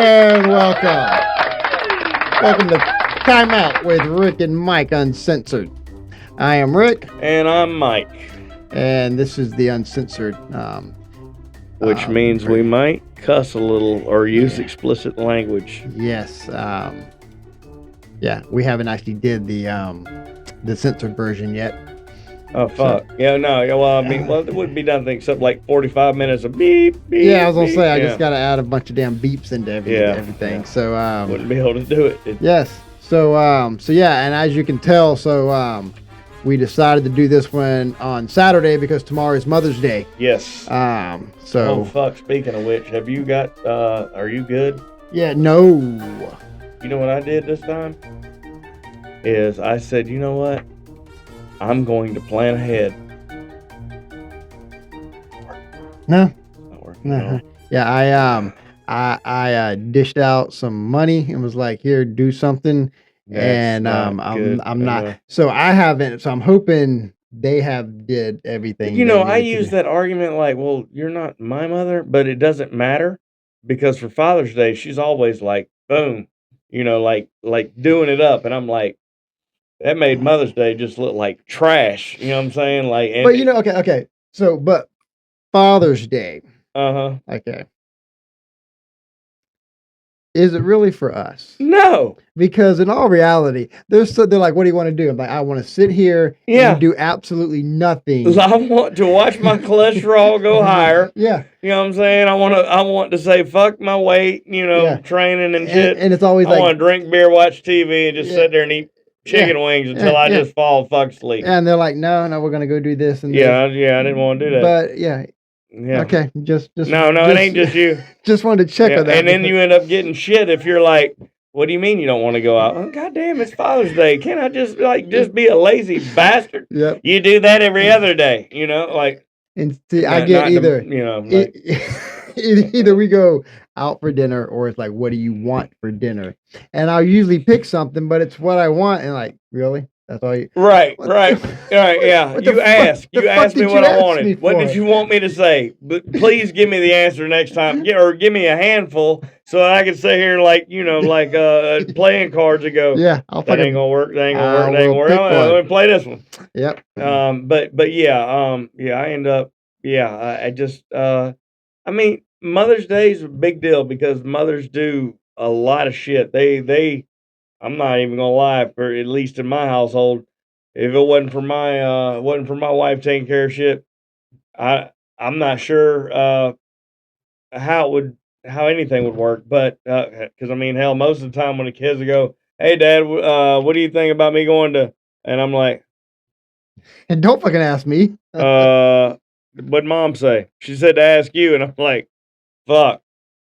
And welcome. Welcome to Time Out with Rick and Mike Uncensored. I am Rick. And I'm Mike. And this is the Uncensored. Which means we might cuss a little or use explicit language. Yes. We haven't actually did the censored version yet. Oh, fuck. So, it wouldn't be nothing except like 45 minutes of beep, beep. Yeah, I was going to beep. say, I just got to add a bunch of damn beeps into everything. Yeah. So, wouldn't be able to do it. Yes. So, and as you can tell, we decided to do this one on Saturday because tomorrow is Mother's Day. Yes. Oh, fuck. Speaking of which, have you got, are you good? Yeah, no. You know what I did this time? Is I said, you know what? I'm going to plan ahead. No. Yeah, I dished out some money and was like, here, do something. I'm not. So I haven't. So I'm hoping they have did everything. You know, I use that argument like, well, you're not my mother, but it doesn't matter because for Father's Day, she's always like, boom, you know, like doing it up, and I'm like, that made Mother's Day just look like trash. You know what I'm saying? Like, but you know, okay. So, but Father's Day. Okay. Is it really for us? No. Because in all reality, they're like, what do you want to do? I'm like, I want to sit here and do absolutely nothing. I want to watch my cholesterol go higher. Yeah. You know what I'm saying? I want to say fuck my weight, training and shit. And it's always I want to drink beer, watch TV, and just sit there and eat chicken wings until I just fall fuck asleep. And they're like, no, we're gonna go do this and this. I didn't want to do that. But yeah. Okay, just no, it ain't just you. Just wanted to check on that. And then you end up getting shit if you're like, what do you mean you don't want to go out? Oh, God damn, it's Father's Day. Can't I just be a lazy bastard? Yep. You do that every other day, And see, I get either, either we go out for dinner or it's like, what do you want for dinner? And I'll usually pick something, but it's what I want. And like, really? That's all you... Right, yeah. You asked me what I wanted. What did you want me to say? But please give me the answer next time. Or give me a handful so that I can sit here playing cards and go, yeah, that ain't gonna work, that ain't gonna work. Let me play this one. Yep. I end up, I mean, Mother's Day is a big deal because mothers do a lot of shit. I'm not even gonna lie, for at least in my household, if it wasn't for my wife taking care of shit, I'm not sure how anything would work. But because I mean, hell, most of the time when the kids would go, "Hey, Dad, what do you think about me going to?" and I'm like, and don't fucking ask me. What'd Mom say? She said to ask you, and I'm like, fuck.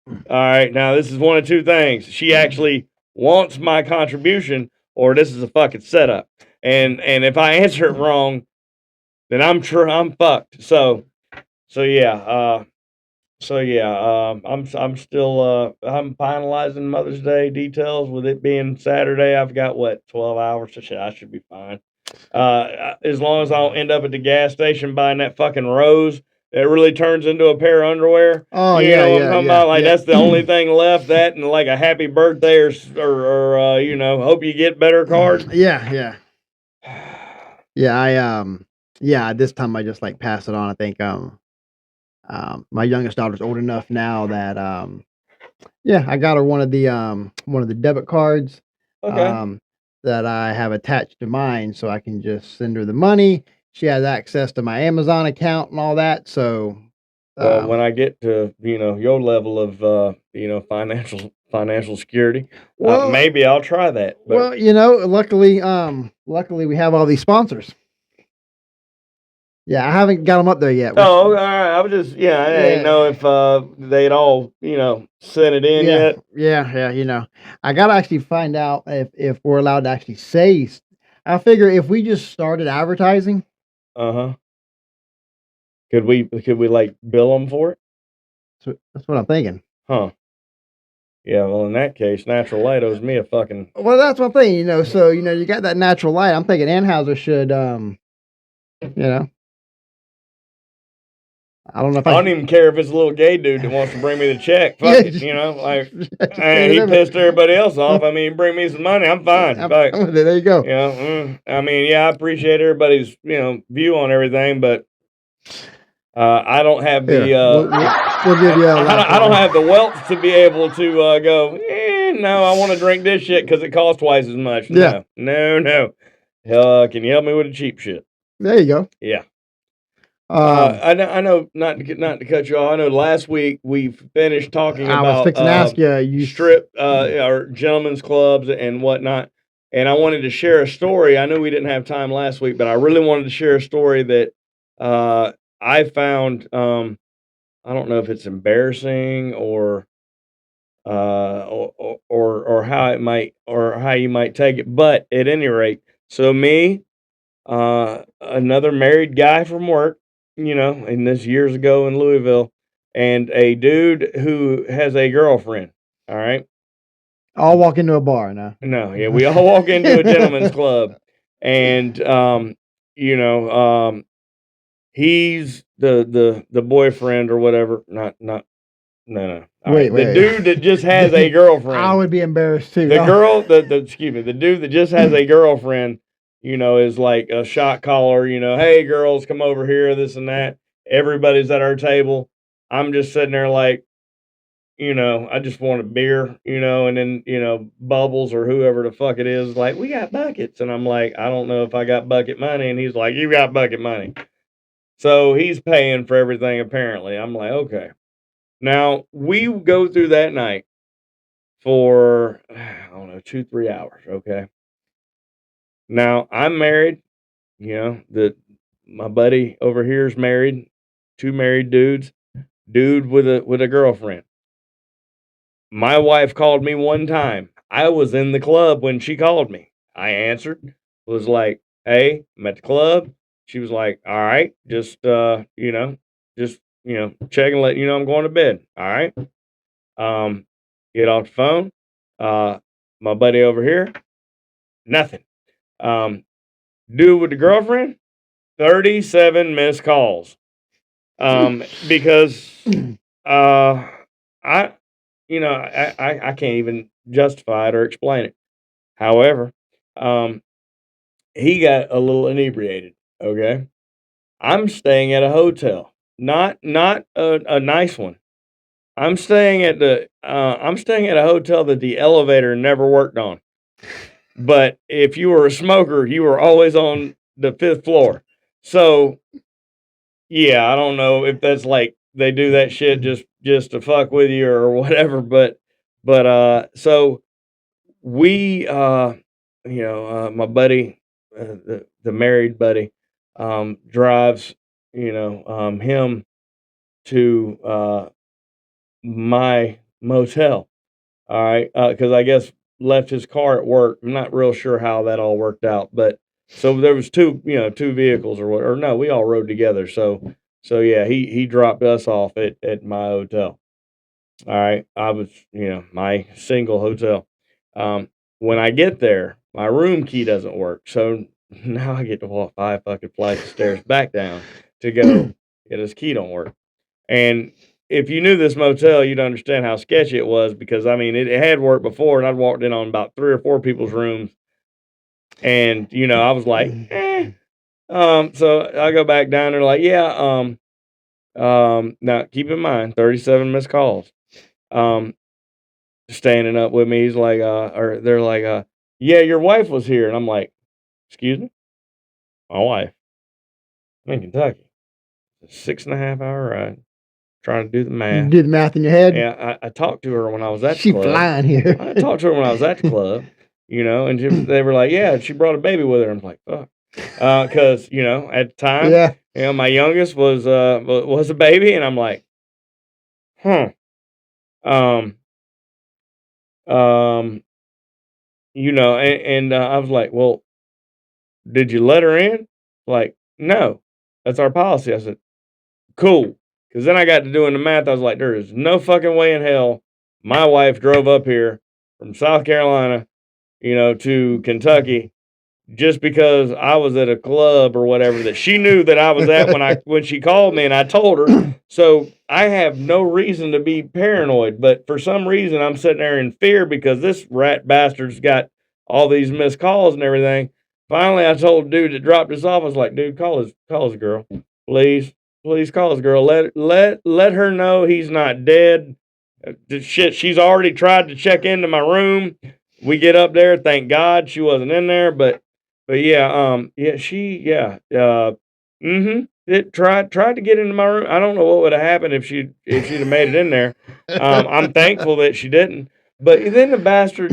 All right, now this is one of two things. She actually wants my contribution, or this is a fucking setup. And if I answer it wrong, then I'm fucked. I'm still I'm finalizing Mother's Day details. With it being Saturday, I've got 12 hours to shit. I should be fine. As long as I don't end up at the gas station buying that fucking rose that really turns into a pair of underwear. Oh, you know what I'm talking about? Like, that's the only thing left. That and like a happy birthday or hope you get better card. Yeah. This time I just like pass it on. I think my youngest daughter's old enough now that I got her one of the debit cards. Okay. That I have attached to mine, so I can just send her the money. She has access to my Amazon account and all that. So, when I get to your level of financial security, maybe I'll try that. But. Well, luckily we have all these sponsors. Yeah, I haven't got them up there yet. Oh, all right. I was just, I didn't know if they'd all, sent it in yet. Yeah. I got to actually find out if we're allowed to actually say. I figure if we just started advertising. Could we like bill them for it? So that's what I'm thinking. Huh. Yeah, well, in that case, Natural Light owes me a fucking... Well, that's one thing, so, you got that Natural Light. I'm thinking Anheuser should, I don't know if I don't even care if it's a little gay dude that wants to bring me the check. Fuck it, you know, like, he pissed everybody else off. I mean, bring me some money, I'm fine. There you go. You know, I mean, yeah, I appreciate everybody's, you know, view on everything, but I don't have the we'll give you I don't have the wealth to be able to go, no, I want to drink this shit because it costs twice as much. Yeah. No. Can you help me with the cheap shit? There you go. Yeah. I know not to cut you off. I know last week we finished talking about. I was fixing to ask you strip or gentlemen's clubs and whatnot, and I wanted to share a story. I knew we didn't have time last week, but I really wanted to share a story that I found. I don't know if it's embarrassing or how it might or how you might take it, but at any rate, so me, another married guy from work, you know, and this years ago in Louisville, and a dude who has a girlfriend. All right. All walk into a bar now. No, yeah, we all walk into a gentleman's club, and you know, he's the boyfriend or whatever. No. Wait. The dude that just has a girlfriend. I would be embarrassed too. The girl, excuse me, the dude that just has a girlfriend, you know, is like a shot caller, you know, hey girls, come over here, this and that. Everybody's at our table. I'm just sitting there like, you know, I just want a beer, you know, and then, you know, Bubbles or whoever the fuck it is, like, we got buckets. And I'm like, I don't know if I got bucket money. And he's like, you got bucket money. So he's paying for everything apparently. I'm like, okay. Now we go through that night for, I don't know, 2-3 hours. Okay. Now I'm married, you know, my buddy over here is married, 2 married dudes, dude with a girlfriend. My wife called me one time. I was in the club when she called me. I answered, was like, hey, I'm at the club. She was like, all right, just, you know, check and let you know I'm going to bed. All right. Get off the phone. My buddy over here, nothing. Dude with the girlfriend, 37 missed calls. Because, I can't even justify it or explain it. However, he got a little inebriated. Okay. I'm staying at a hotel, not a nice one. I'm staying at a hotel that the elevator never worked on. But if you were a smoker, you were always on the 5th floor. So yeah, I don't know if that's like they do that shit just to fuck with you or whatever, but so we my buddy, the married buddy, drives, him to my motel. All right, because I guess left his car at work. I'm not real sure how that all worked out, but so there was two vehicles or what, or no, we all rode together. So yeah, he dropped us off at my hotel. All right, I was my single hotel. When I get there, my room key doesn't work, so now I get to walk 5 fucking flights of stairs back down to go get his key don't work. And if you knew this motel, you'd understand how sketchy it was because I mean it had worked before, and I'd walked in on about 3 or 4 people's rooms, and I was like, eh. So I go back down there like, yeah. Now keep in mind, 37 missed calls. Standing up with me, he's like, or they're like, yeah, your wife was here, and I'm like, excuse me, my wife. I'm in Kentucky. It's a 6.5-hour ride. Trying to do the math. You did the math in your head? Yeah, I talked to her when I was at the She club. flying here. I talked to her when I was at the club, and they were like, yeah, she brought a baby with her. I'm like, fuck. Because, at the time, yeah, my youngest was a baby, and I'm like, huh. And I was like, well, did you let her in? Like, no, that's our policy. I said, cool. Because then I got to doing the math. I was like, there is no fucking way in hell my wife drove up here from South Carolina, to Kentucky just because I was at a club or whatever that she knew that I was at when she called me and I told her. So I have no reason to be paranoid, but for some reason I'm sitting there in fear because this rat bastard's got all these missed calls and everything. Finally, I told the dude that dropped us off, I was like, dude, call his girl. Please call his girl. Let her know he's not dead. Shit, she's already tried to check into my room. We get up there, thank God she wasn't in there, but it tried to get into my room. I don't know what would have happened if she'd have made it in there. I'm thankful that she didn't. But then the bastard,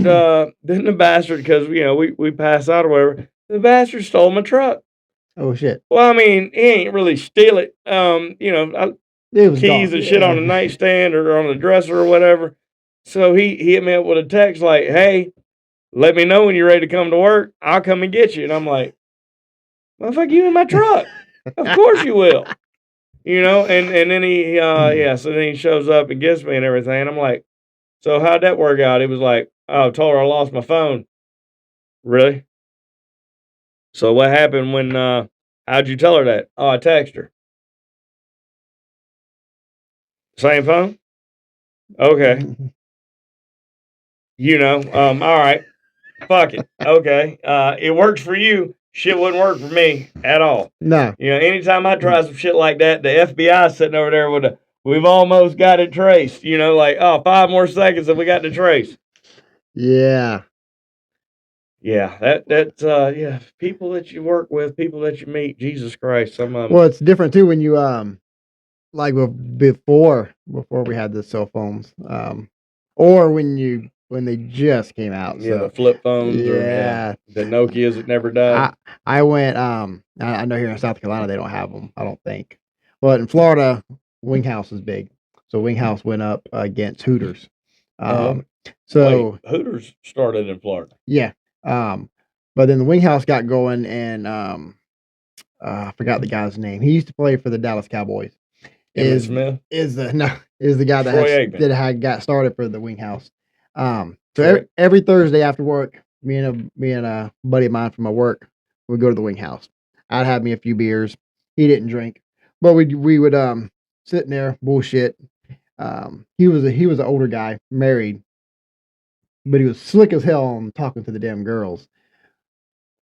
because we pass out or whatever, the bastard stole my truck. Oh shit! Well, I mean, he ain't really steal it. It was keys gone. and shit on the nightstand or on the dresser or whatever. So he hit me up with a text like, "Hey, let me know when you're ready to come to work. I'll come and get you." And I'm like, "Motherfucker, you in my truck? Of course you will." And then so then he shows up and gets me and everything. And I'm like, "So how'd that work out?" He was like, "Oh, told her I lost my phone." Really? So what happened when? How'd you tell her that? Oh, I texted her. Same phone? Okay. All right. Fuck it. Okay. It works for you. Shit wouldn't work for me at all. No. Anytime I try some shit like that, the FBI sitting over there with we've almost got it traced. Like, oh, 5 more seconds and we got the trace. Yeah. Yeah, that's people that you work with, people that you meet, Jesus Christ, some of them. Well, it's different too when you like before we had the cell phones, or when they just came out. Yeah, so the flip phones yeah, the Nokias that never died. I went I know here in South Carolina they don't have them, I don't think, but in Florida, Wing House is big, so Wing House went up against Hooters. So Wait, Hooters started in Florida. Yeah, but then the Wing House got going, and I forgot the guy's name. He used to play for the Dallas Cowboys. Emmitt Smith is the guy that had got started for the Wing House. So every Thursday after work, me and a buddy of mine from my work would go to the Wing House. I'd have me a few beers. He didn't drink, but we would sit in there bullshit. He was an older guy, married, but he was slick as hell on talking to the damn girls.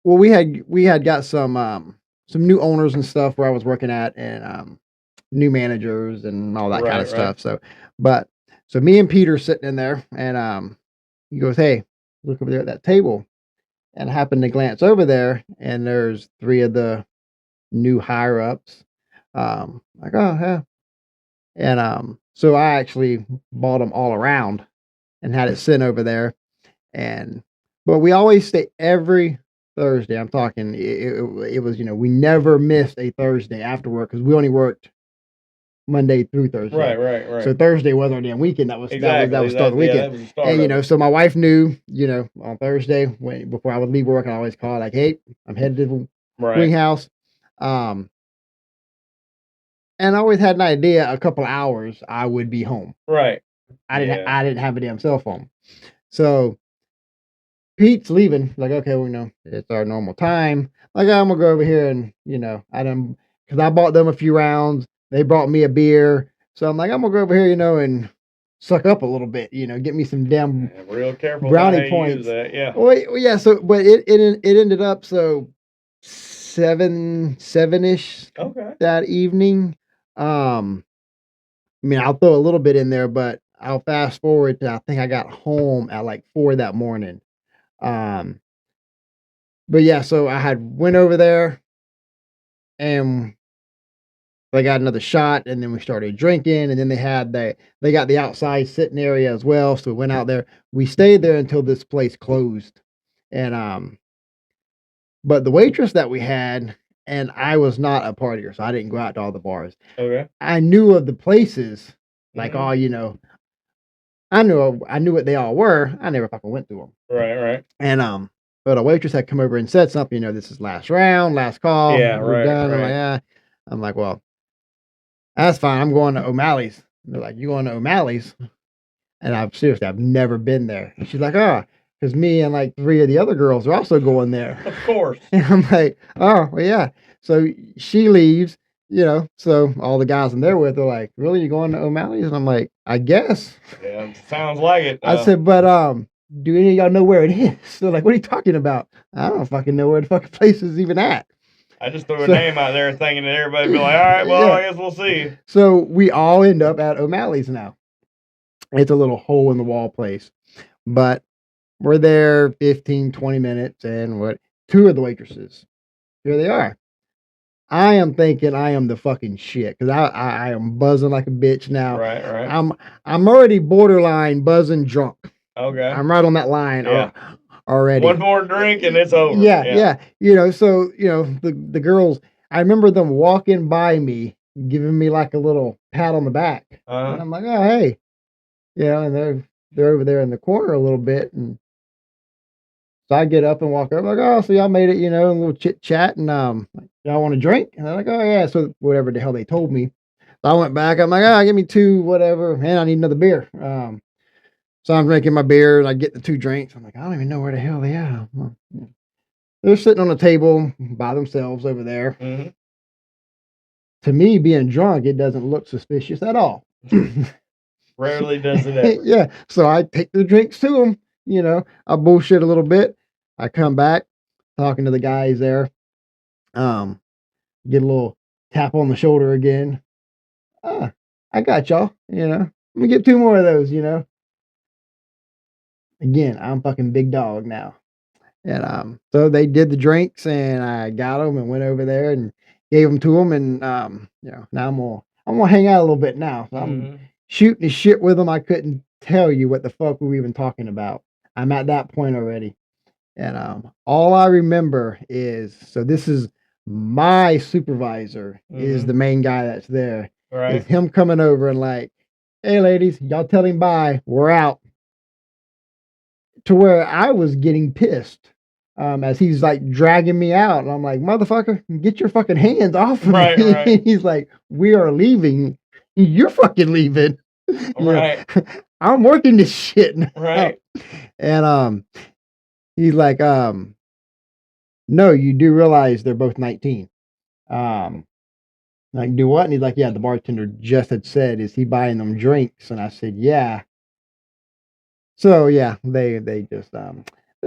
Well, we had got some new owners and stuff where I was working at, and new managers and all that kind of stuff. So me and Peter sitting in there, and he goes, "Hey, look over there at that table." And I happened to glance over there, and there's 3 of the new higher ups. Like, oh yeah. And so I actually bought them all around and had it sent over there. But we always stay every Thursday. I'm talking. It was we never missed a Thursday after work because we only worked Monday through Thursday. Right. So Thursday was our damn weekend. That was start of the weekend. That was the start and so my wife knew. On Thursday before I would leave work, I always call like, "Hey, I'm headed to the Wing House." And I always had an idea. A couple hours, I would be home. Right. I didn't have a damn cell phone, so Pete's leaving. Like, okay, it's our normal time. Like, I'm gonna go over here and because I bought them a few rounds. They brought me a beer, so I'm like, I'm gonna go over here, and suck up a little bit. Get me some damn real careful brownie points. Yeah. Well, yeah. So, but it ended up so 7-ish. Okay. That evening. I mean, I'll throw a little bit in there, but I'll fast forward to I think I got home at like 4 that morning. But yeah, so I had went over there and they got another shot, and then we started drinking, and then they got the outside sitting area as well. So we went out there. We stayed there until this place closed. And but the waitress that we had, and I was not a partier, so I didn't go out to all the bars. Okay. I knew of the places, like I knew what they all were. I never fucking went to them. Right. And but a waitress had come over and said something. This is last round, last call. Yeah, we're done. Right. I'm like, well, that's fine. I'm going to O'Malley's. And they're like, you going to O'Malley's? And I've never been there. And she's like, oh, because me and like 3 of the other girls are also going there. Of course. And I'm like, oh, well, yeah. So she leaves, so all the guys I'm there with are like, really, you going to O'Malley's? And I'm like, I guess. Yeah, sounds like it. I said, but do any of y'all know where it is? They're like, what are you talking about? I don't fucking know where the fucking place is even at. I just threw a name out there thinking that everybody would be like, all right, well, I guess we'll see. So we all end up at O'Malley's now. It's a little hole in the wall place. But we're there 15, 20 minutes, and 2 of the waitresses, here they are. I am thinking I am the fucking shit because I am buzzing like a bitch now. Right. I'm already borderline buzzing drunk. Okay. I'm right on that line already. One more drink and it's over. Yeah. So the girls, I remember them walking by me, giving me like a little pat on the back, and I'm like, oh hey, and they're over there in the corner a little bit, and so I get up and walk over, like, oh, so y'all made it, a little chit chat, and y'all want a drink? And they're like, oh yeah, so whatever the hell they told me. So I went back, I'm like, give me 2, whatever, and I need another beer. So I'm drinking my beer, and I get the 2 drinks. I'm like, I don't even know where the hell they are. They're sitting on a table by themselves over there. Mm-hmm. To me, being drunk, it doesn't look suspicious at all. Rarely does it ever. Yeah, so I take the drinks to them. I bullshit a little bit. I come back, talking to the guys there. Get a little tap on the shoulder again. I got y'all, Let me get 2 more of those, Again, I'm fucking big dog now. And so they did the drinks, and I got them and went over there and gave them to them. And now I'm gonna hang out a little bit now. So I'm shooting the shit with them. I couldn't tell you what the fuck we were even talking about. I'm at that point already. And all I remember is, so this is my supervisor is the main guy that's there. Right. It's him coming over and like, hey ladies, y'all tell him bye. We're out. To where I was getting pissed. As he's like dragging me out, and I'm like, motherfucker, get your fucking hands off of me. Right. He's like, we are leaving. You're fucking leaving. Right. I'm working this shit now. Right. And he's like, no, you do realize they're both 19. Like, do what? And he's like, yeah, the bartender just had said, is he buying them drinks? And I said, yeah. So yeah, they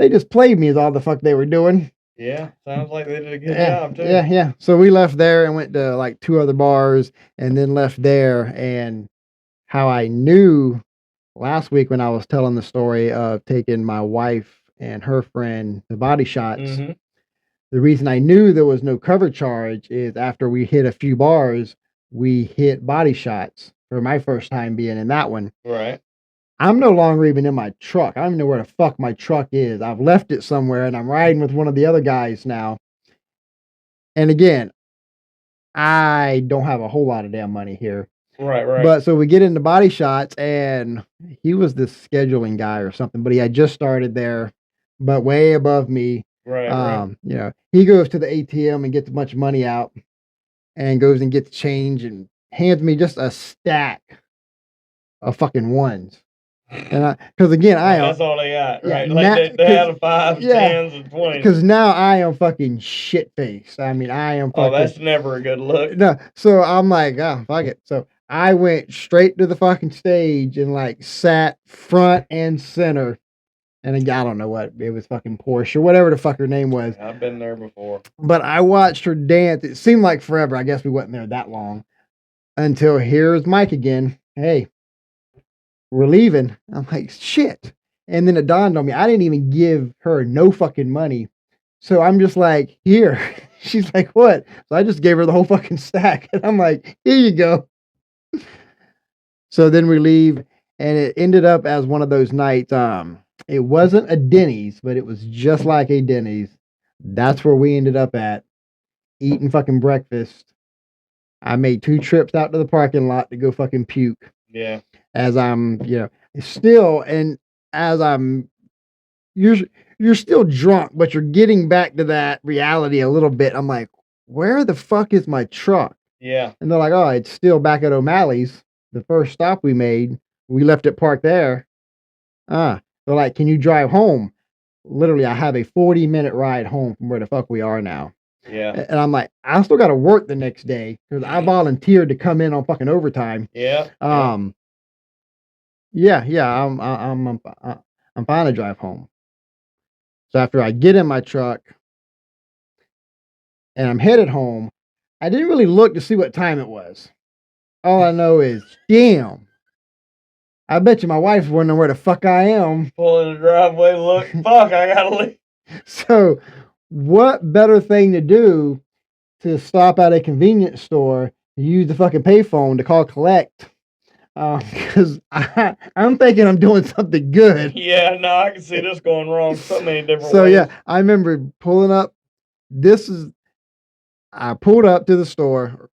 just played me is all the fuck they were doing. Yeah, sounds like they did a good job too. Yeah. So we left there and went to like 2 other bars, and then left there. And how I knew last week when I was telling the story of taking my wife and her friend to body shots, the reason I knew there was no cover charge is after we hit a few bars, we hit body shots for my first time being in that one. Right. I'm no longer even in my truck. I don't even know where the fuck my truck is. I've left it somewhere, and I'm riding with one of the other guys now. And again, I don't have a whole lot of damn money here. Right. But so we get into body shots, and he was this scheduling guy or something, but he had just started there, but way above me. Right. He goes to the ATM and gets a bunch of money out and goes and gets change and hands me just a stack of fucking ones. And because again, that's all they got, right? Like they had a 5, 10s, and 20s. Because now I am fucking shit faced. I mean, I am fucking. Oh, that's never a good look. No, so I'm like, oh, fuck it. So I went straight to the fucking stage and like sat front and center. And I don't know what it was, fucking Porsche, whatever the fuck her name was. I've been there before. But I watched her dance. It seemed like forever. I guess we wasn't there that long until here's Mike again. Hey, we're leaving. I'm like, shit. And then it dawned on me, I didn't even give her no fucking money. So I'm just like, here. She's like, what? So I just gave her the whole fucking stack. And I'm like, here you go. So then we leave, and it ended up as one of those nights. It wasn't a Denny's, but it was just like a Denny's. That's where we ended up at, eating fucking breakfast. I made 2 trips out to the parking lot to go fucking puke. Yeah. As I'm, still, and as I'm, you're still drunk, but you're getting back to that reality a little bit. I'm like, where the fuck is my truck? Yeah. And they're like, oh, it's still back at O'Malley's. The first stop we made, we left it parked there. They're like, can you drive home? literally, I have a 40-minute ride home from where the fuck we are now. Yeah. And I'm like, I still got to work the next day because I volunteered to come in on fucking overtime. Yeah. Yeah. I'm fine to drive home. So after I get in my truck and I'm headed home, I didn't really look to see what time it was. All I know is, damn. I bet you my wife's wondering where the fuck I am. Pulling the driveway, look, fuck, I gotta leave. So, what better thing to do to stop at a convenience store, use the fucking payphone to call collect? Because I'm thinking I'm doing something good. Yeah, no, I can see this going wrong so many different ways. So, yeah, I remember pulling up. I pulled up to the store,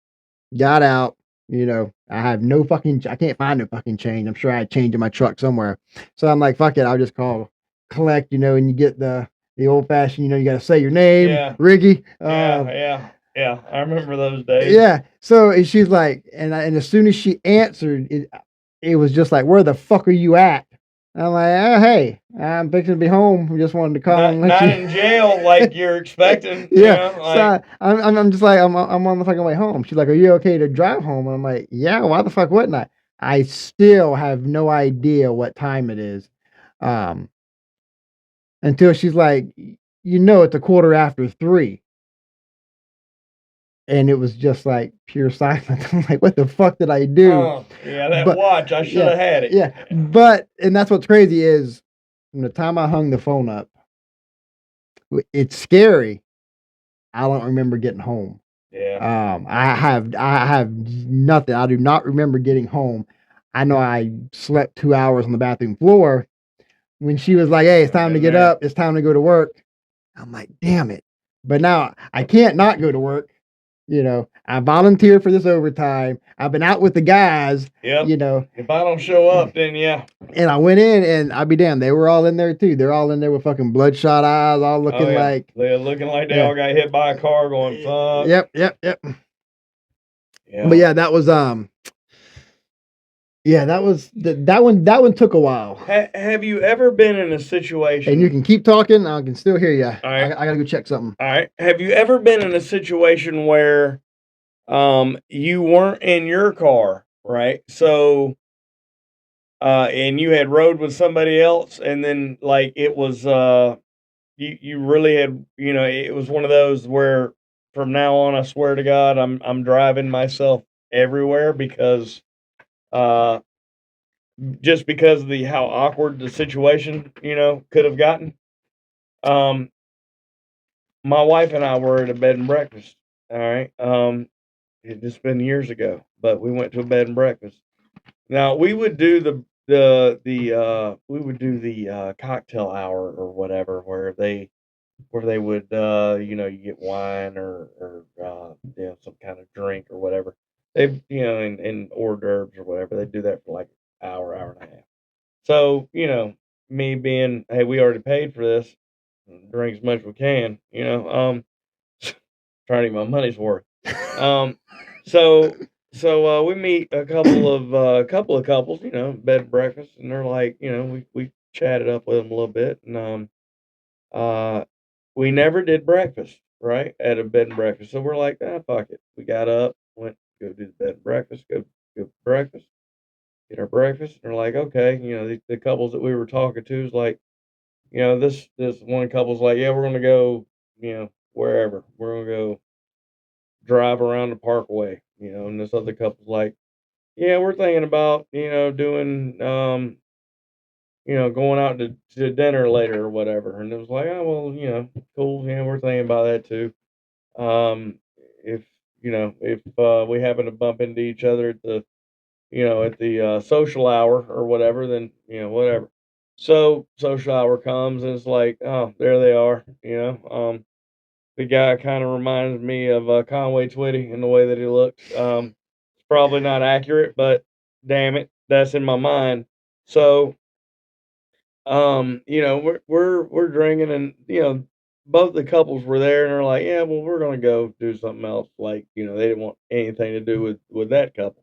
got out. I have no fucking, I can't find no fucking change. I'm sure I had change in my truck somewhere. So I'm like, fuck it, I'll just call collect, and you get the old fashioned, you got to say your name, Yeah. Riggy. Yeah. I remember those days. Yeah. So and she's like, and as soon as she answered, it was just like, where the fuck are you at? And I'm like, oh, hey, I'm fixing to be home. Just wanted to call. Not in jail like you're expecting. Yeah. Like, so I'm just like, I'm on the fucking way home. She's like, are you okay to drive home? And I'm like, yeah. Why the fuck wouldn't I? I still have no idea what time it is. Until she's like, it's 3:15. And it was just like pure silence. I'm like, what the fuck did I do? Oh, yeah, that watch, I should have had it. Yeah. And that's what's crazy is from the time I hung the phone up, it's scary. I don't remember getting home. Yeah. I have nothing. I do not remember getting home. I know I slept 2 hours on the bathroom floor when she was like, hey, it's time to get up. It's time to go to work. I'm like, damn it. But now I can't not go to work. I volunteered for this overtime. I've been out with the guys. Yep. If I don't show up, then yeah. And I went in, and I'll be damned, they were all in there too. They're all in there with fucking bloodshot eyes, all looking like they're looking like they all got hit by a car. Going fuck. Yep. Yeah. But yeah, that was that one took a while. Have you ever been in a situation? And you can keep talking. I can still hear you. All right. I gotta go check something. All right. Have you ever been in a situation where you weren't in your car, right? So and you had rode with somebody else, and then like it was you really had, it was one of those where from now on, I swear to God, I'm driving myself everywhere because just because of how awkward the situation, could have gotten. My wife and I were at a bed and breakfast. All right. It just been years ago, but we went to a bed and breakfast. Now we would do the cocktail hour or whatever, where they would you get wine or some kind of drink or whatever. They and hors d'oeuvres or whatever. They do that for like hour and a half. So me being, hey, we already paid for this, drink as much as we can. Trying to get my money's worth. So we meet a couple of couples, bed and breakfast, and they're like, we chatted up with them a little bit, and uh, we never did breakfast, right, at a bed and breakfast. So we're like, fuck it. We got up, went go do the bed and breakfast, go breakfast, get our breakfast, and they're like, okay, the couples that we were talking to is like, this one couple's like, yeah, we're gonna go, wherever, we're gonna go drive around the parkway, and this other couple's like, yeah, we're thinking about, doing, going out to dinner later or whatever. And it was like, oh, well, cool. Yeah, we're thinking about that too. Um, if, if we happen to bump into each other at the social hour or whatever, then, whatever. So social hour comes and it's like, oh, there they are, the guy kind of reminds me of Conway Twitty in the way that he looks. It's probably not accurate, but damn it, that's in my mind. So, we're drinking, and both the couples were there, and they're like, yeah, well, we're gonna go do something else. Like, they didn't want anything to do with that couple.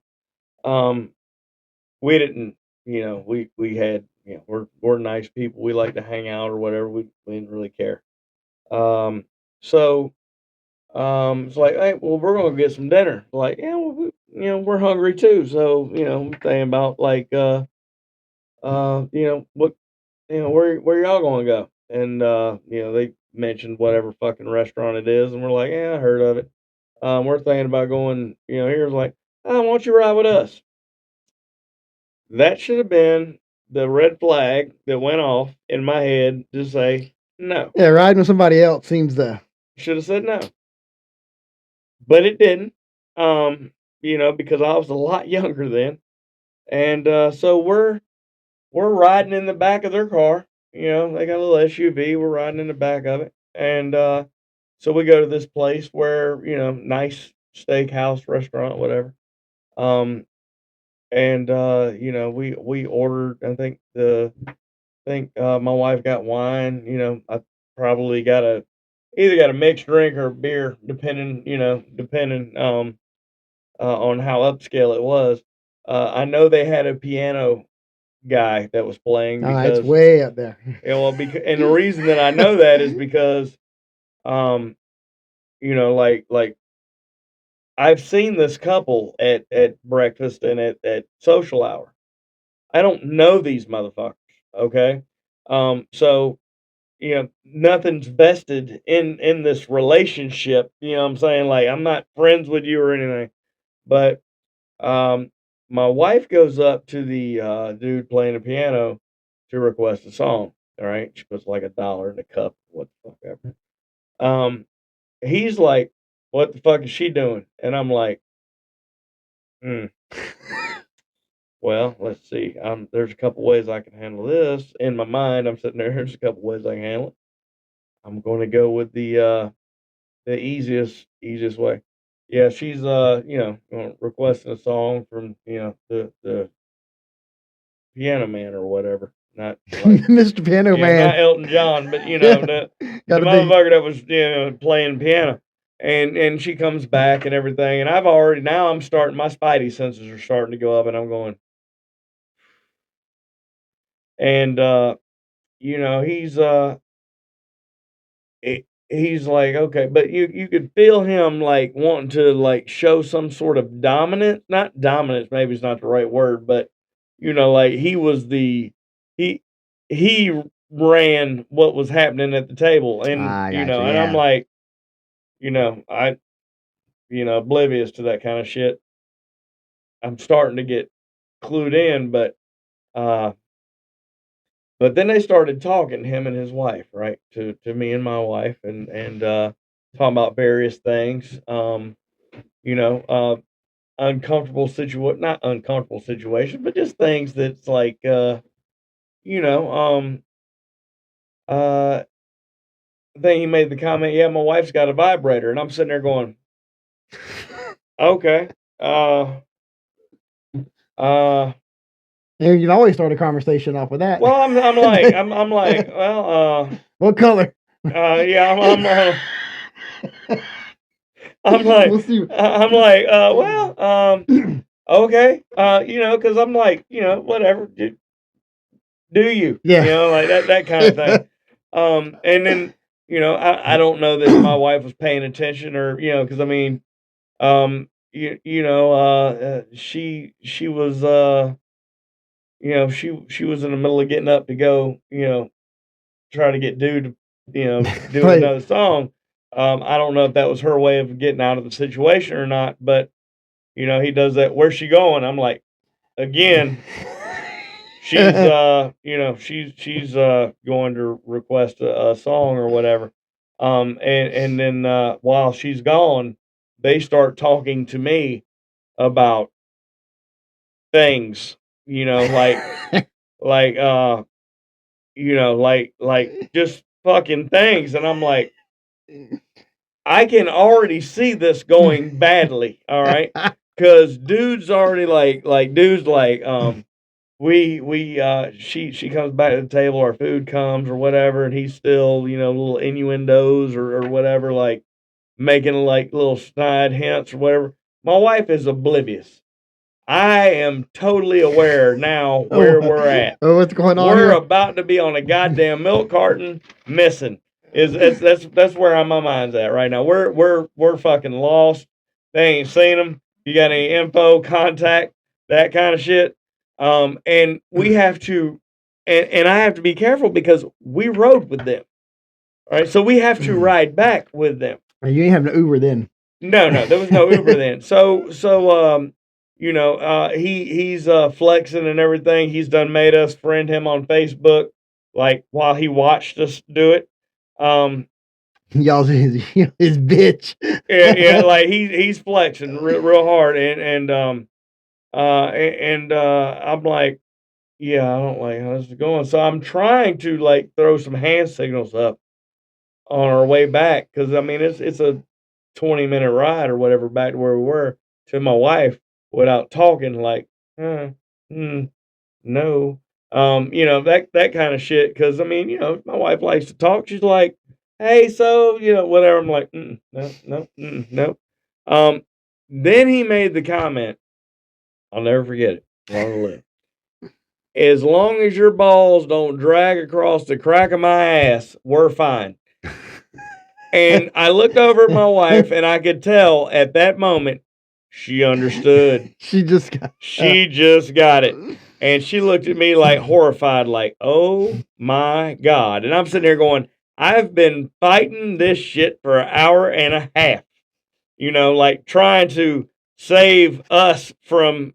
We didn't we had, we're nice people. We like to hang out or whatever. We didn't really care. So it's like, hey, well, we're gonna get some dinner. Like, yeah, well, we're hungry too. So, I'm thinking about like, what, where y'all gonna go? And they mentioned whatever fucking restaurant it is, and we're like, yeah, I heard of it. We're thinking about going. Here's like, oh, why don't you ride with us? That should have been the red flag that went off in my head to say no. Yeah, riding with somebody else seems to. Should have said no, but it didn't. Because I was a lot younger then, and so we're riding in the back of their car. They got a little SUV. We're riding in the back of it, and so we go to this place where nice steakhouse, restaurant, whatever. And we ordered. I think my wife got wine. I probably either got a mixed drink or beer, depending on how upscale it was. I know they had a piano guy that was playing It's because way up there. And the reason that I know that is because like I've seen this couple at breakfast and at social hour. I don't know these motherfuckers, okay? So nothing's vested in this relationship. You know what I'm saying? Like, I'm not friends with you or anything. But um, my wife goes up to the dude playing the piano to request a song. All right, she puts like $1 in the cup. What the fuck ever. He's like, "What the fuck is she doing?" And I'm like, "Hmm. Well, let's see. There's a couple ways I can handle this. In my mind, I'm sitting there. There's a couple ways I can handle it. I'm going to go with the easiest way. Yeah, she's requesting a song from the Piano Man or whatever. Not like Mr. Piano Man. Not Elton John, but the motherfucker that was playing piano. And she comes back and everything, and I'm starting, my spidey senses are starting to go up, and I'm going, and he's he's like, okay, but you could feel him like wanting to like show some sort of dominance. Not dominance, maybe it's not the right word, but like he was he he ran what was happening at the table, and and I'm like, I oblivious to that kind of shit. I'm starting to get clued in, uh but then they started talking, him and his wife, right? To me and my wife, and talking about various things. You know, uh not uncomfortable situation, but just things that's like you know, um uh then he made the comment, yeah, my wife's got a vibrator, and I'm sitting there going, okay. Uh You can always start a conversation off with that. well, I'm like, well, what color? Yeah, I'm like, We'll see. well, okay, because I'm like, whatever, do you, Yeah. like that kind of thing. And then, I don't know that my wife was paying attention, or because I mean, she was, she was in the middle of getting up to go, try to get dude to, do Right. another song. I don't know if that was her way of getting out of the situation or not, but he does that. Where's she going? I'm like, again, she's she's going to request a song or whatever. And then while she's gone, they start talking to me about things, like like like just fucking things, and I'm like, I can already see this going badly, all right? Because dude's already dude's like, she comes back to the table, our food comes or whatever, and he's still, little innuendos or whatever, like making like little snide hints or whatever. My wife is oblivious. I am totally aware now where we're at. What's going on We're here? about to be on a goddamn milk carton missing. That's where my mind's at right now. We're fucking lost. They ain't seen them. You got any info, contact, that kind of shit? And we have to, and I have to be careful because we rode with them. All right, so we have to ride back with them. You ain't having an Uber then. No, there was no Uber then. So you know, he's flexing and everything. He's done made us friend him on Facebook, like while he watched us do it. Y'all's his bitch. Yeah, like he's flexing real hard, and I'm like, yeah, I don't like how this is going. So I'm trying to like throw some hand signals up on our way back because I mean it's a 20-minute ride or whatever back to where we were to my wife without talking like no you know that kind of shit because I mean you know my wife likes to talk. She's like, hey, so you know whatever. I'm like no. Then he made the comment, I'll never forget it, long to live, as long as your balls don't drag across the crack of my ass, we're fine. And I looked over at my wife, and I could tell at that moment she understood. She just got it. And she looked at me like horrified, like, oh my God. And I'm sitting there going, I've been fighting this shit for an hour and a half, you know, like trying to save us from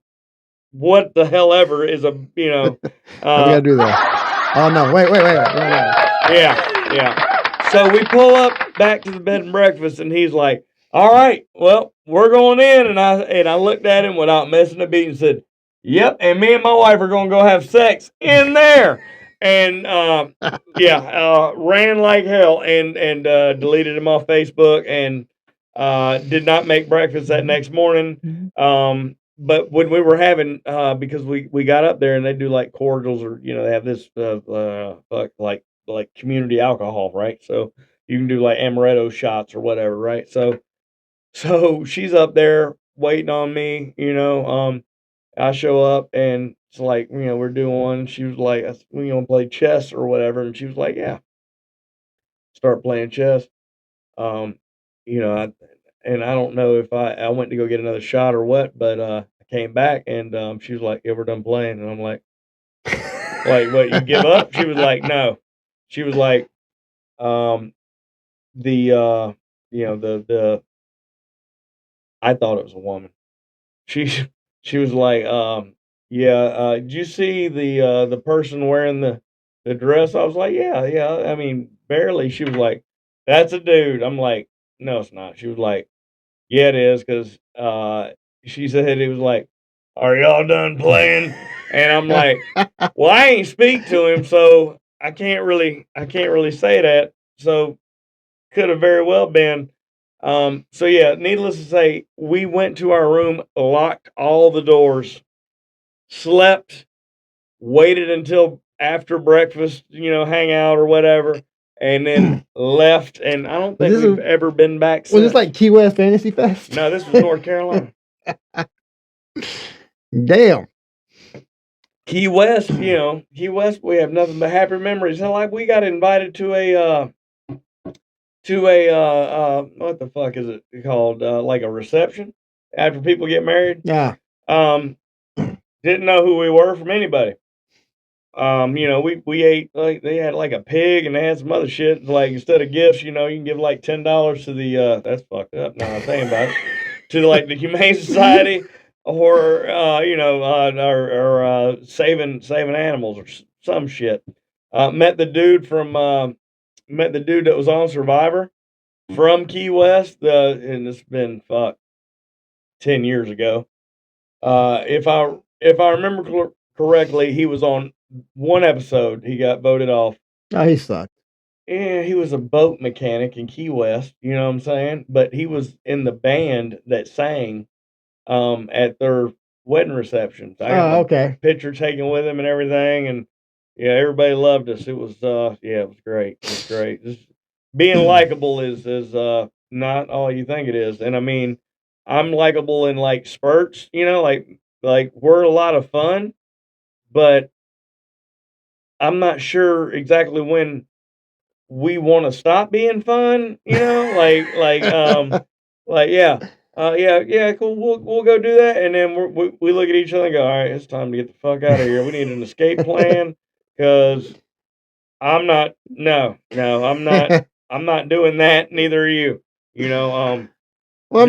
what the hell ever is a, you know. we gotta do that. Oh, no. Wait. Yeah. So we pull up back to the bed and breakfast, and he's like, all right, well, we're going in. And I looked at him without missing a beat and said, yep, and me and my wife are going to go have sex in there. And ran like hell and deleted him off Facebook and did not make breakfast that next morning. But when we were having, because we got up there and they do like cordials or, you know, they have this, like community alcohol, right? So you can do like amaretto shots or whatever, right? So she's up there waiting on me, you know. I show up and it's like, you know, we're doing one. She was like, we gonna play chess or whatever, and she was like, yeah, start playing chess. Um, you know, I don't know if I went to go get another shot or what, but I came back and she was like, yeah, we're done playing, and I'm like, what, you give up? She was like, no. She was like, the you know the I thought it was a woman. She she was like, yeah, did you see the person wearing the dress? I was like, yeah. I mean, barely. She was like, that's a dude. I'm like, no, it's not. She was like, yeah, it is, because she said it was like, are y'all done playing? And I'm like, well, I ain't speak to him, so I can't really say that. So could have very well been. So yeah, needless to say, we went to our room, locked all the doors, slept, waited until after breakfast, you know, hang out or whatever, and then left. And I don't think we've ever been back since. Was this like Key West Fantasy Fest? No, this was North Carolina. Damn. Key West, you know, Key West, we have nothing but happy memories. Hell, like we got invited to a what the fuck is it called? Like a reception after people get married. Yeah. Didn't know who we were from anybody. You know, we ate, like they had like a pig and they had some other shit. Like instead of gifts, you know, you can give like $10 to the that's fucked up. Now I'm thinking about it. To like the Humane Society or you know, or saving animals or some shit. Met the dude that was on Survivor from Key West. And it's been 10 years ago. If I remember correctly, he was on one episode. He got voted off. Oh, he sucked. Yeah, he was a boat mechanic in Key West. You know what I'm saying? But he was in the band that sang at their wedding receptions. I got okay. Picture taken with him and everything, and yeah, everybody loved us. It was it was great. It was great. Just being likable is not all you think it is. And I mean, I'm likable in like spurts, you know, like like we're a lot of fun, but I'm not sure exactly when we want to stop being fun, yeah. Yeah, cool. We'll go do that, and then we look at each other and go, all right, it's time to get the fuck out of here. We need an escape plan because I'm not doing that. Neither are you. Well,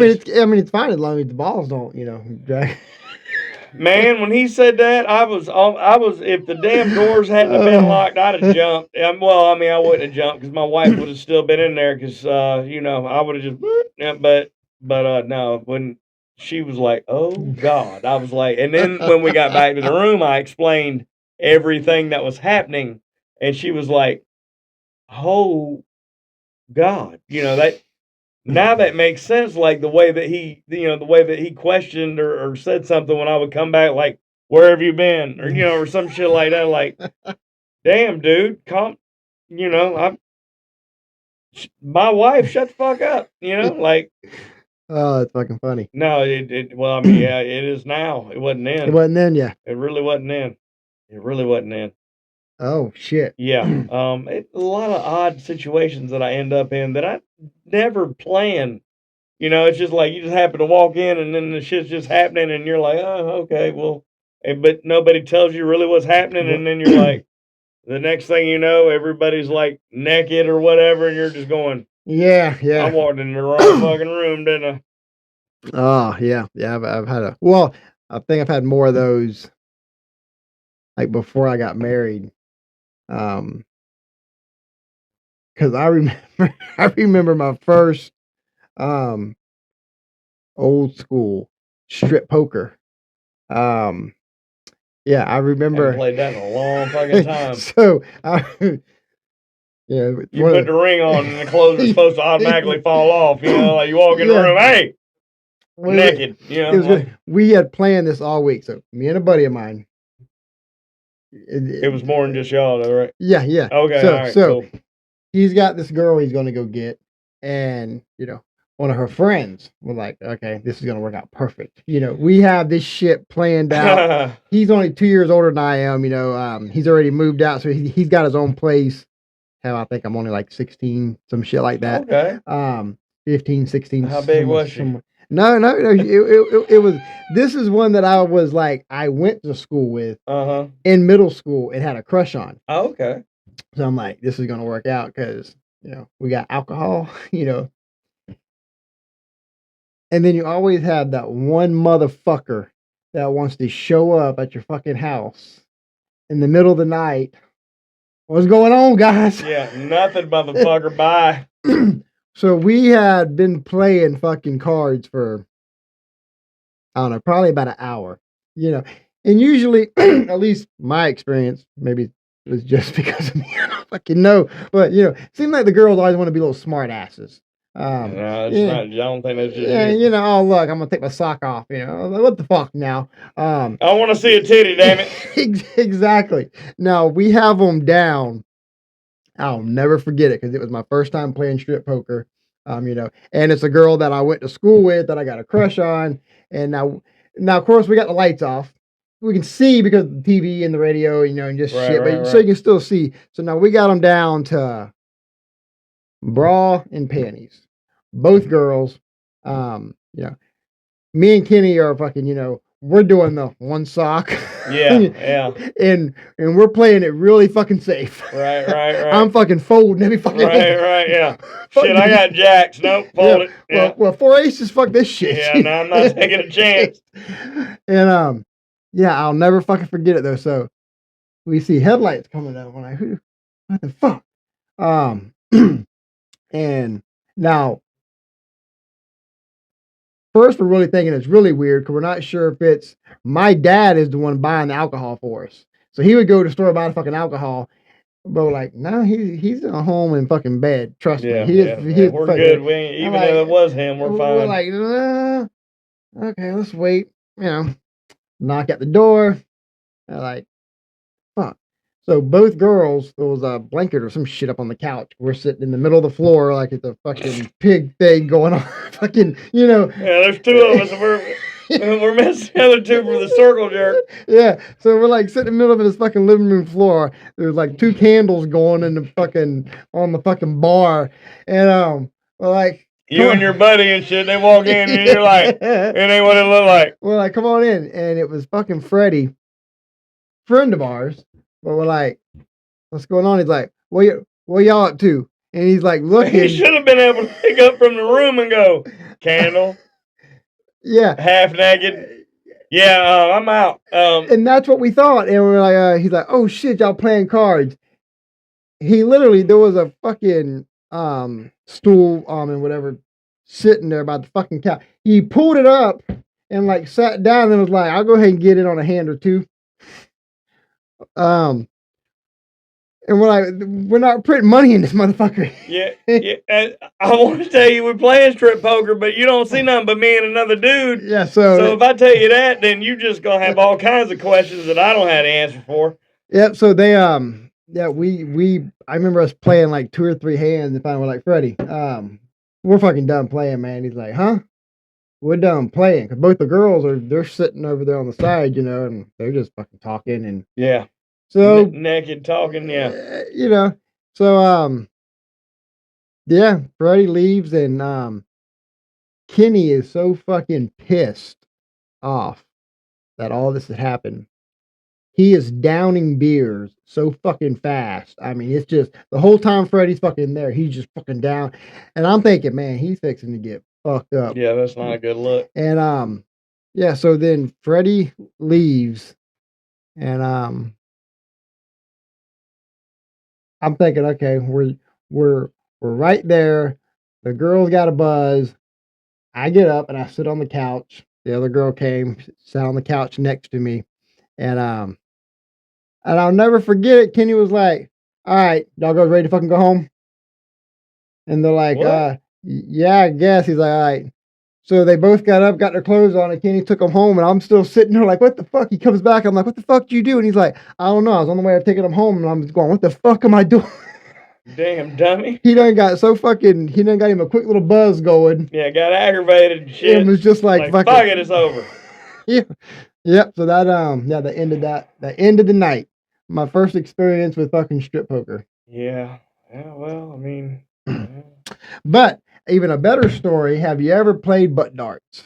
it's fine as long as the balls don't, drag. Man, when he said that, I was if the damn doors hadn't have been locked, I'd have jumped. I wouldn't have jumped because my wife would have still been in there because I would have just yeah, but no, when she was like, "Oh God," I was like, and then when we got back to the room, I explained everything that was happening, and she was like, "Oh God," that. Now that makes sense, like the way that he questioned or said something when I would come back, like, where have you been? Or some shit like that. Like, damn, dude, I my wife, shut the fuck up, like. Oh, it's fucking funny. No, yeah, it is now. It wasn't then. It wasn't then, yeah. It really wasn't then. It really wasn't then. Oh shit. Yeah. A lot of odd situations that I end up in that I never planned. It's just like you just happen to walk in and then the shit's just happening and you're like, oh, okay, well, but nobody tells you really what's happening. And then you're like, the next thing you know, everybody's like naked or whatever. And you're just going, yeah. I walked in the wrong fucking room, didn't I? Oh, yeah. Yeah. I've had I think I've had more of those like before I got married. Cause I remember my first, old school strip poker. Yeah, I remember. Haven't played that in a long fucking time. So, you put the ring on and the clothes are supposed to automatically fall off. Like you walk in the room, hey, naked. We had planned this all week. So me and a buddy of mine. It was more than just y'all, though, right? Yeah. Okay, all right, so cool. He's got this girl he's going to go get, and one of her friends was like, okay, this is going to work out perfect. We have this shit planned out. He's only 2 years older than I am. He's already moved out, so he's got his own place. Hell, I think I'm only like 16, some shit like that. Okay. 15, 16. How big was she? No. It was. This is one that I was like, I went to school with in middle school and had a crush on. Oh, okay. So I'm like, this is gonna work out because we got alcohol, and then you always have that one motherfucker that wants to show up at your fucking house in the middle of the night. What's going on, guys? Yeah, nothing, motherfucker. Bye. So we had been playing fucking cards for, I don't know, probably about an hour, and usually, at least my experience, maybe it was just because of me, I don't fucking know, but it seemed like the girls always want to be little smart asses. No, it's not. I don't think that's just you. Oh look, I'm gonna take my sock off. What the fuck now? I want to see a titty, damn it. Exactly. Now we have them down. I'll never forget it because it was my first time playing strip poker. And it's a girl that I went to school with that I got a crush on. And now of course we got the lights off. We can see because of the TV and the radio, and just right, shit. Right, but so you can still see. So now we got them down to bra and panties. Both girls. Me and Kenny are fucking, we're doing the one sock. Yeah. and we're playing it really fucking safe. Right. I'm fucking folding every fucking Right, yeah. Shit, I got jacks. Nope, fold it. Yeah. Well, 4 aces, fuck this shit. Yeah, no, I'm not taking a chance. And yeah, I'll never fucking forget it though. So we see headlights coming up. I'm like, what the fuck? And now first we're really thinking it's really weird because we're not sure if it's my dad is the one buying the alcohol for us. So he would go to the store buy the fucking alcohol. But we're like, no, he's at home in fucking bed. Trust me. We're good. Even though it was him, we're fine. We're like, okay, let's wait. Knock at the door. I'm like, fuck. So both girls, there was a blanket or some shit up on the couch. We're sitting in the middle of the floor like it's a fucking pig thing going on. Fucking, Yeah, there's two of us. We're missing the other two for the circle jerk. Yeah, so we're like sitting in the middle of this fucking living room floor. There's like 2 candles going in the fucking on the fucking bar, and we're like, you and your buddy and shit. They walk in and you're like, it ain't what it look like. We're like, come on in, and it was fucking Freddie, friend of ours. But we're like, what's going on? He's like, what y'all up to? And he's like looking. He should have been able to pick up from the room and go, candle. Yeah. Half naked. Yeah, I'm out. And that's what we thought. And we're like, he's like, oh shit, y'all playing cards. He literally, there was a fucking stool and whatever sitting there by the fucking couch. He pulled it up and like sat down and was like, I'll go ahead and get in on a hand or two. And we're like, we're not putting money in this motherfucker. Yeah. I want to tell you, we're playing strip poker, but you don't see nothing but me and another dude. Yeah, so if I tell you that, then you just gonna have all kinds of questions that I don't have the answer for. Yep. So they yeah, I remember us playing like 2 or 3 hands and finally we're like, Freddie, we're fucking done playing, man. He's like, huh? We're done playing, because both the girls they're sitting over there on the side, and they're just fucking talking and yeah. So naked talking, yeah. So yeah, Freddie leaves and Kenny is so fucking pissed off that all this had happened. He is downing beers so fucking fast. I mean, it's just the whole time Freddie's fucking there, he's just fucking down. And I'm thinking, man, he's fixing to get fucked up. Yeah, that's not a good look. And yeah, so then Freddie leaves and I'm thinking, okay, we're right there. The girl's got a buzz. I get up and I sit on the couch. The other girl came, sat on the couch next to me, and I'll never forget it. Kenny was like, "All right, y'all guys ready to fucking go home?" And they're like, "Yeah, I guess." He's like, "All right." So they both got up, got their clothes on, and Kenny took them home. And I'm still sitting there like, "What the fuck?" He comes back. I'm like, "What the fuck do you do?" And he's like, "I don't know. I was on the way of taking them home." And I'm just going, "What the fuck am I doing?" Damn dummy. He done got him a quick little buzz going. Yeah, got aggravated and shit. It was just like fuck it, it's over. Yeah. Yep. So that that ended the night. My first experience with fucking strip poker. Yeah. Yeah, well, I mean. But even a better story, have you ever played butt darts?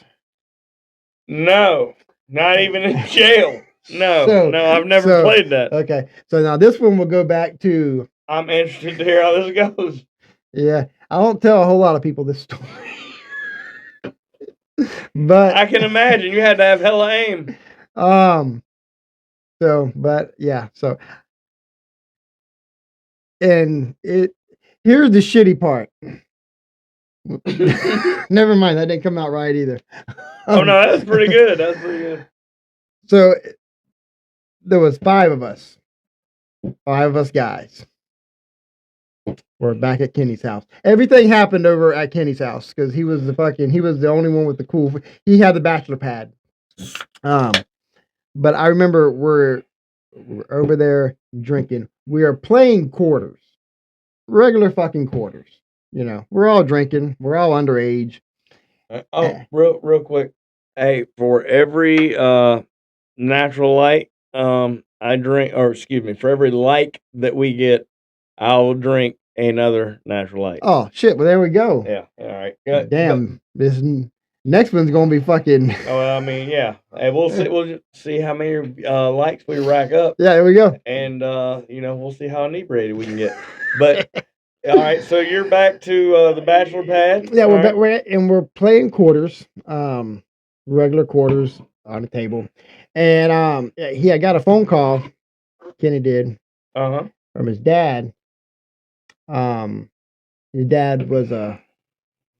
No. Not even in jail. No, I've never played that. Okay. So now this one will go back to. I'm interested to hear how this goes. Yeah. I don't tell a whole lot of people this story. But I can imagine you had to have hella aim. But yeah, so and here's the shitty part. Never mind, that didn't come out right either. Oh no, that's pretty good. That's pretty good. So there was 5 of us. 5 of us guys. We're back at Kenny's house. Everything happened over at Kenny's house because he was the only one with the cool. He had the bachelor pad. But I remember we're over there drinking. We are playing quarters, regular fucking quarters. We're all drinking. We're all underage. Real quick. Hey, for every natural light, I drink, or excuse me, for every like that we get, I'll drink another natural light. Oh shit! Well, there we go. Yeah. All right. Good. Damn. This next one's gonna be fucking. Oh, I mean, yeah. Hey, we'll see. We'll see how many likes we rack up. Yeah, there we go. And we'll see how inebriated we can get. But all right, so you're back to the bachelor pad. Yeah, we're playing quarters, regular quarters on the table, and he had got a phone call. Kenny did. From his dad. His dad was a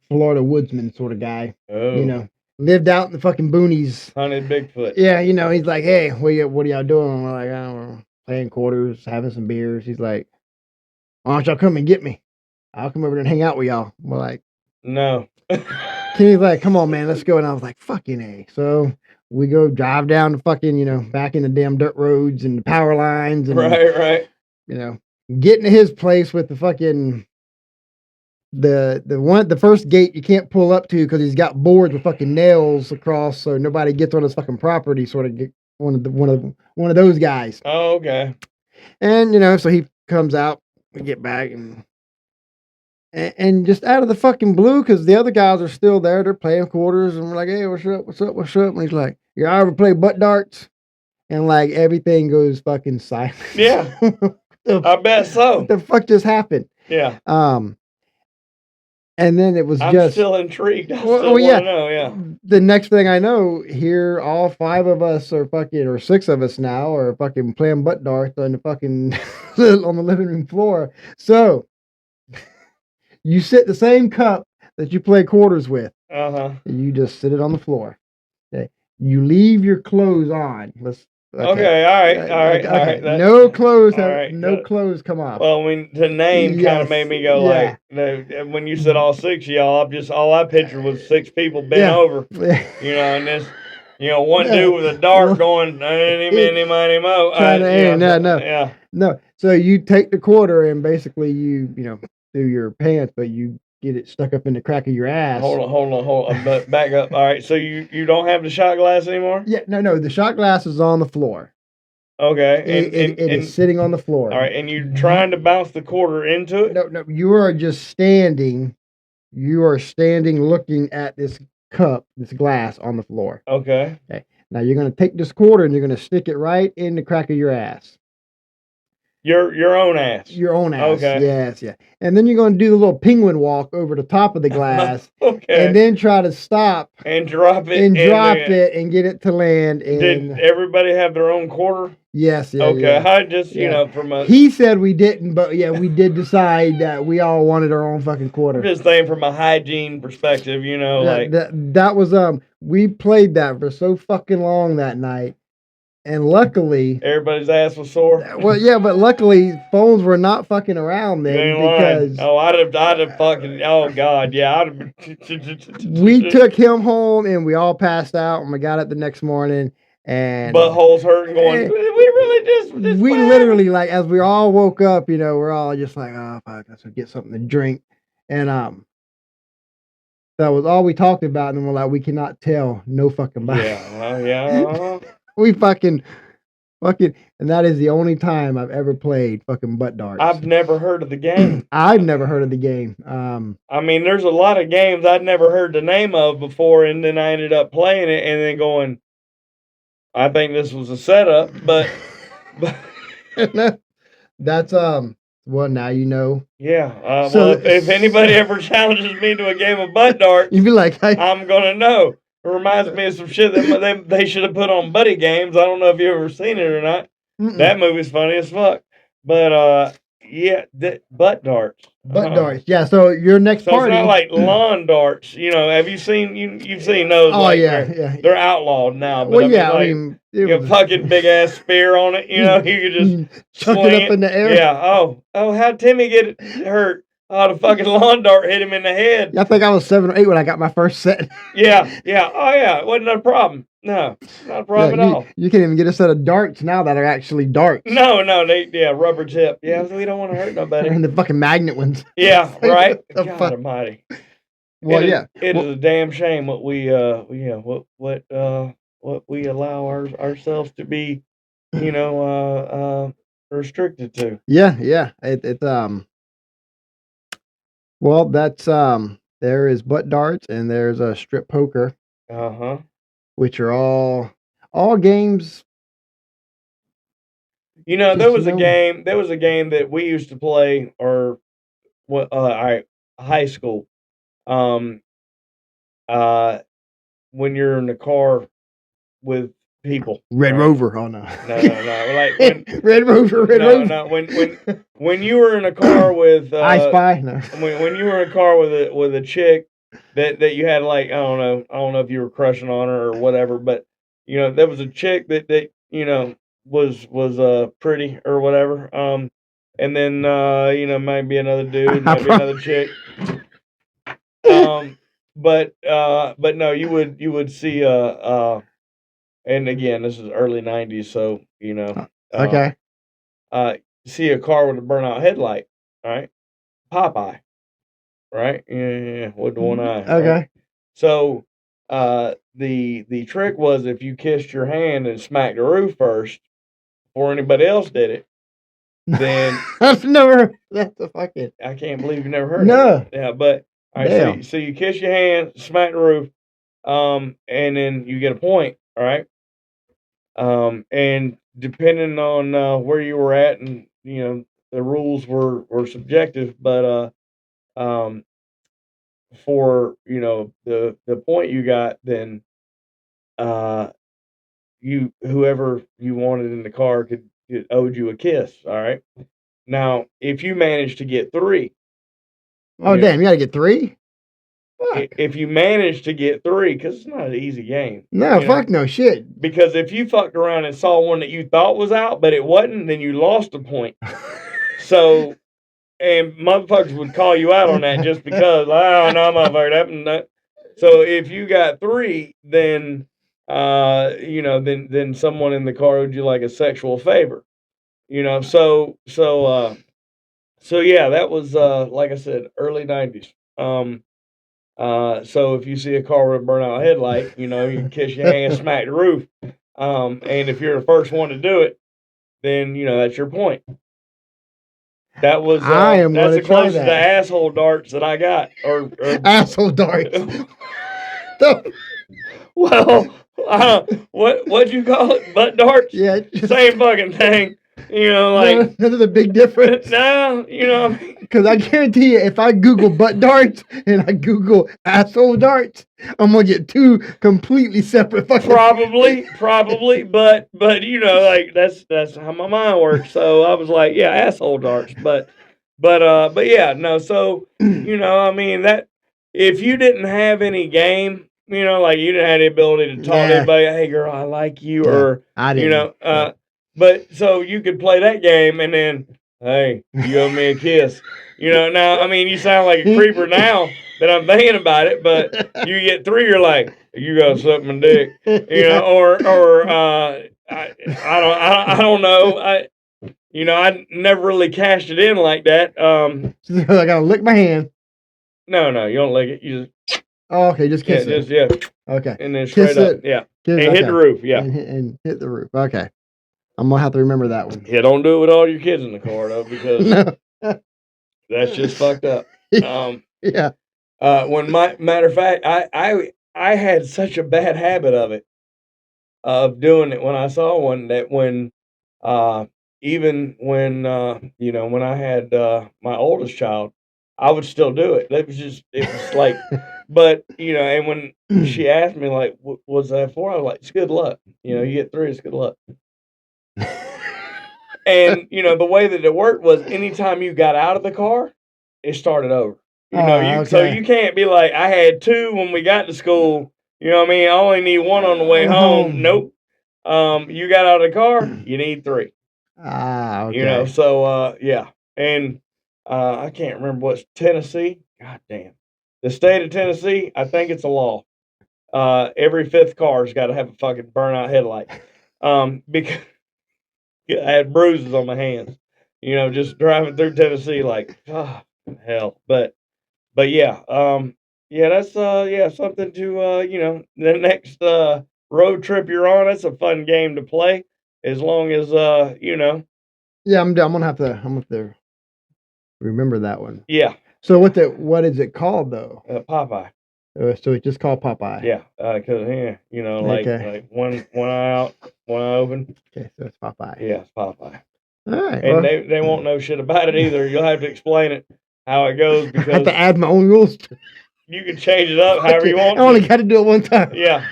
Florida woodsman sort of guy. Oh. Lived out in the fucking boonies. Hunted Bigfoot. Yeah, he's like, hey, what are y'all doing? We're like, we're playing quarters, having some beers. He's like, why don't y'all come and get me? I'll come over there and hang out with y'all. We're like, no. Kenny's like, come on, man, let's go. And I was like, fucking A. So we go drive down the fucking, back in the damn dirt roads and the power lines. And, right. Getting to his place with the fucking the first gate you can't pull up to because he's got boards with fucking nails across, so nobody gets on his fucking property. Sort of get one of those guys. Oh, okay. And so he comes out, we get back, and just out of the fucking blue, because the other guys are still there, they're playing quarters, and we're like, hey, what's up, what's up, what's up? And he's like, you ever play butt darts? And like everything goes fucking silent. Yeah. I bet so. What the fuck just happened? Yeah. And then it was I'm still intrigued. I still want to know, yeah. The next thing I know, here all 5 of us are fucking, or 6 of us now are fucking playing butt darts on the fucking on the living room floor. So you sit the same cup that you play quarters with. Uh-huh. You just sit it on the floor. Okay. You leave your clothes on. Okay, all right. No clothes, clothes come off. Well, the name kind of made me go like, when you said all 6 of y'all, all I pictured was 6 people bent over, and this, one dude with a dart going, many, mo. No. So you take the quarter and basically you through your pants, but you get it stuck up in the crack of your ass. Hold on. But back up. All right. So you don't have the shot glass anymore? Yeah. No. The shot glass is on the floor. Okay. It is sitting on the floor. All right. And you're trying to bounce the quarter into it? No. You are just standing. You are standing looking at this cup, this glass on the floor. Okay. Now you're going to take this quarter and you're going to stick it right in the crack of your ass. Your own ass. Your own ass. Okay. Yes, yeah. And then you're going to do the little penguin walk over the top of the glass. Okay. And then try to stop. And drop it. And get it to land. Did everybody have their own quarter? Yes, yeah. Okay. Yeah. I just, from a... He said we didn't, but yeah, we did decide that we all wanted our own fucking quarter. I'm just saying from a hygiene perspective, That was, we played that for so fucking long that night. And luckily, everybody's ass was sore. Well, yeah, but luckily phones were not fucking around then because I'd have fucking God, yeah, we took him home and we all passed out and we got up the next morning and buttholes hurting, going. We literally like as we all woke up, we're all just like, oh fuck, let's get something to drink, and that was all we talked about, and then we're like, we cannot tell no fucking body. Yeah. We fucking, and that is the only time I've ever played fucking butt darts. I've never heard of the game. I've never heard of the game. I mean, there's a lot of games I'd never heard the name of before, and then I ended up playing it, and then going, I think this was a setup, but that's well, now you know. Yeah. So if anybody ever challenges me to a game of butt darts, you'd be like, I'm gonna know. It reminds me of some shit that they should have put on Buddy Games. I don't know if you've ever seen it or not. That movie's funny as fuck. But yeah, butt darts. Butt darts. Yeah. So your next party. It's not like lawn darts. Have you seen you've seen those? Oh yeah. They're outlawed now. But well, yeah. You have a fucking big ass spear on it. You could just chuck it up in the air. Yeah. Oh, how'd Timmy get hurt? Oh, the fucking lawn dart hit him in the head. I think I was 7 or 8 when I got my first set. Yeah. Oh, yeah. It wasn't a problem. No, not a problem at all. You can't even get a set of darts now that are actually darts. No, rubber tip. Yeah, we don't want to hurt nobody. And the fucking magnet ones. Yeah, right. God almighty. Well, it is a damn shame what we what we allow ourselves to be, restricted to. Yeah. It's Well, that's there is butt darts and there's a strip poker. Which are all games. There was a game that we used to play, or high school. When you're in the car with people. Red Rover. Oh no. No. Like Red Rover. No. When you were in a car with I Spy. No. When you were in a car with a chick that you had, like, I don't know if you were crushing on her or whatever, but there was a chick that was pretty or whatever. And then might be another dude, might be another chick. But no, you would see and again, this is early 90s, so okay. See a car with a burnout headlight, all right? Popeye. right? Yeah, with the one eye. Okay. Right? So the trick was if you kissed your hand and smacked the roof first before anybody else did it, then I've never. That's a fucking. I can't believe you never heard of it. Yeah, but all right. Damn. So you kiss your hand, smack the roof, and then you get a point. All right. And depending on where you were at, and the rules were subjective, but um, for the point you got, then uh, you whoever you wanted in the car could owed you a kiss. All right. Now, if you manage to get three, oh damn, you gotta get 3. Fuck. If you manage to get 3, because it's not an easy game. No, fuck no shit. Because if you fucked around and saw one that you thought was out, but it wasn't, then you lost a point. So, and motherfuckers would call you out on that just because, oh, no, motherfucker, that. So if you got 3, then, then someone in the car owed you like a sexual favor. So yeah, that was, like I said, early 90s. So if you see a car with a burnout headlight, you can kiss your hand, smack the roof. And if you're the first one to do it, then that's your point. That's the closest to asshole darts that I got. Or asshole darts. Well, what'd you call it? Butt darts? Yeah. Same fucking thing. None of the big difference. No, because I guarantee you, if I Google butt darts and I Google asshole darts, I'm gonna get 2 completely separate fucking. Probably, but like that's how my mind works. So I was like, yeah, asshole darts, but yeah, no. So I mean that if you didn't have any game. Like you didn't have the ability to talk to anybody. Hey, girl, I like you, or I didn't. But so you could play that game, and then, hey, you owe me a kiss. Now I mean, you sound like a creeper now that I'm thinking about it. But you get 3, you're like, you got suck my dick, or I don't know. I never really cashed it in like that. I gotta lick my hand. No, you don't lick it. You just. Oh, okay, just kiss it. Yeah. Okay. And then straight up, yeah. And hit the roof, yeah. And hit the roof. Okay. I'm gonna have to remember that one. Yeah, don't do it with all your kids in the car though, because that's just fucked up. Yeah. Matter of fact, I had such a bad habit of doing it when I saw one that when even when when I had my oldest child, I would still do it. It was like, but and when she asked me like, what was that for? I was like, it's good luck. You get 3, it's good luck. And the way that it worked was anytime you got out of the car, it started over. So you can't be like, I had 2 when we got to school. You know what I mean? I only need 1 on the way home. Nope. You got out of the car, you need 3. Okay. So yeah. And I can't remember what's Tennessee. God damn. The state of Tennessee, I think it's a law. Every 5th car's got to have a fucking burnout headlight. Because I had bruises on my hands, just driving through Tennessee, like, oh, hell. But yeah, that's something to the next road trip you're on. That's a fun game to play, as long as Yeah, I'm gonna have to remember that one. Yeah. So what is it called though? Popeye. So it's just called Popeye. Yeah, because like one eye out, one eye open. Okay, so it's Popeye. Yeah, it's Popeye. All right, and they won't know shit about it either. You'll have to explain it how it goes, because I have to add my own rules. You can change it up however you want. I only got to do it one time. Yeah.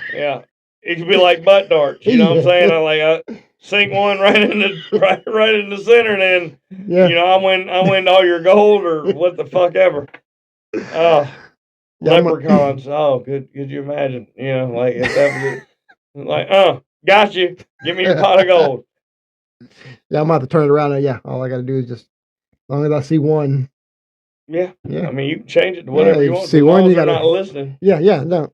It could be like butt darts. You know what I'm saying? I sink one right in the center, and then I win all your gold or what the fuck ever. Leprechauns. Oh, could you imagine? Like if that was like, got you. Give me your pot of gold. Yeah, I'm about to turn it around. And all I got to do is just, as long as I see one. Yeah. I mean, you can change it to whatever you want. See one, you got not listening. Yeah, no.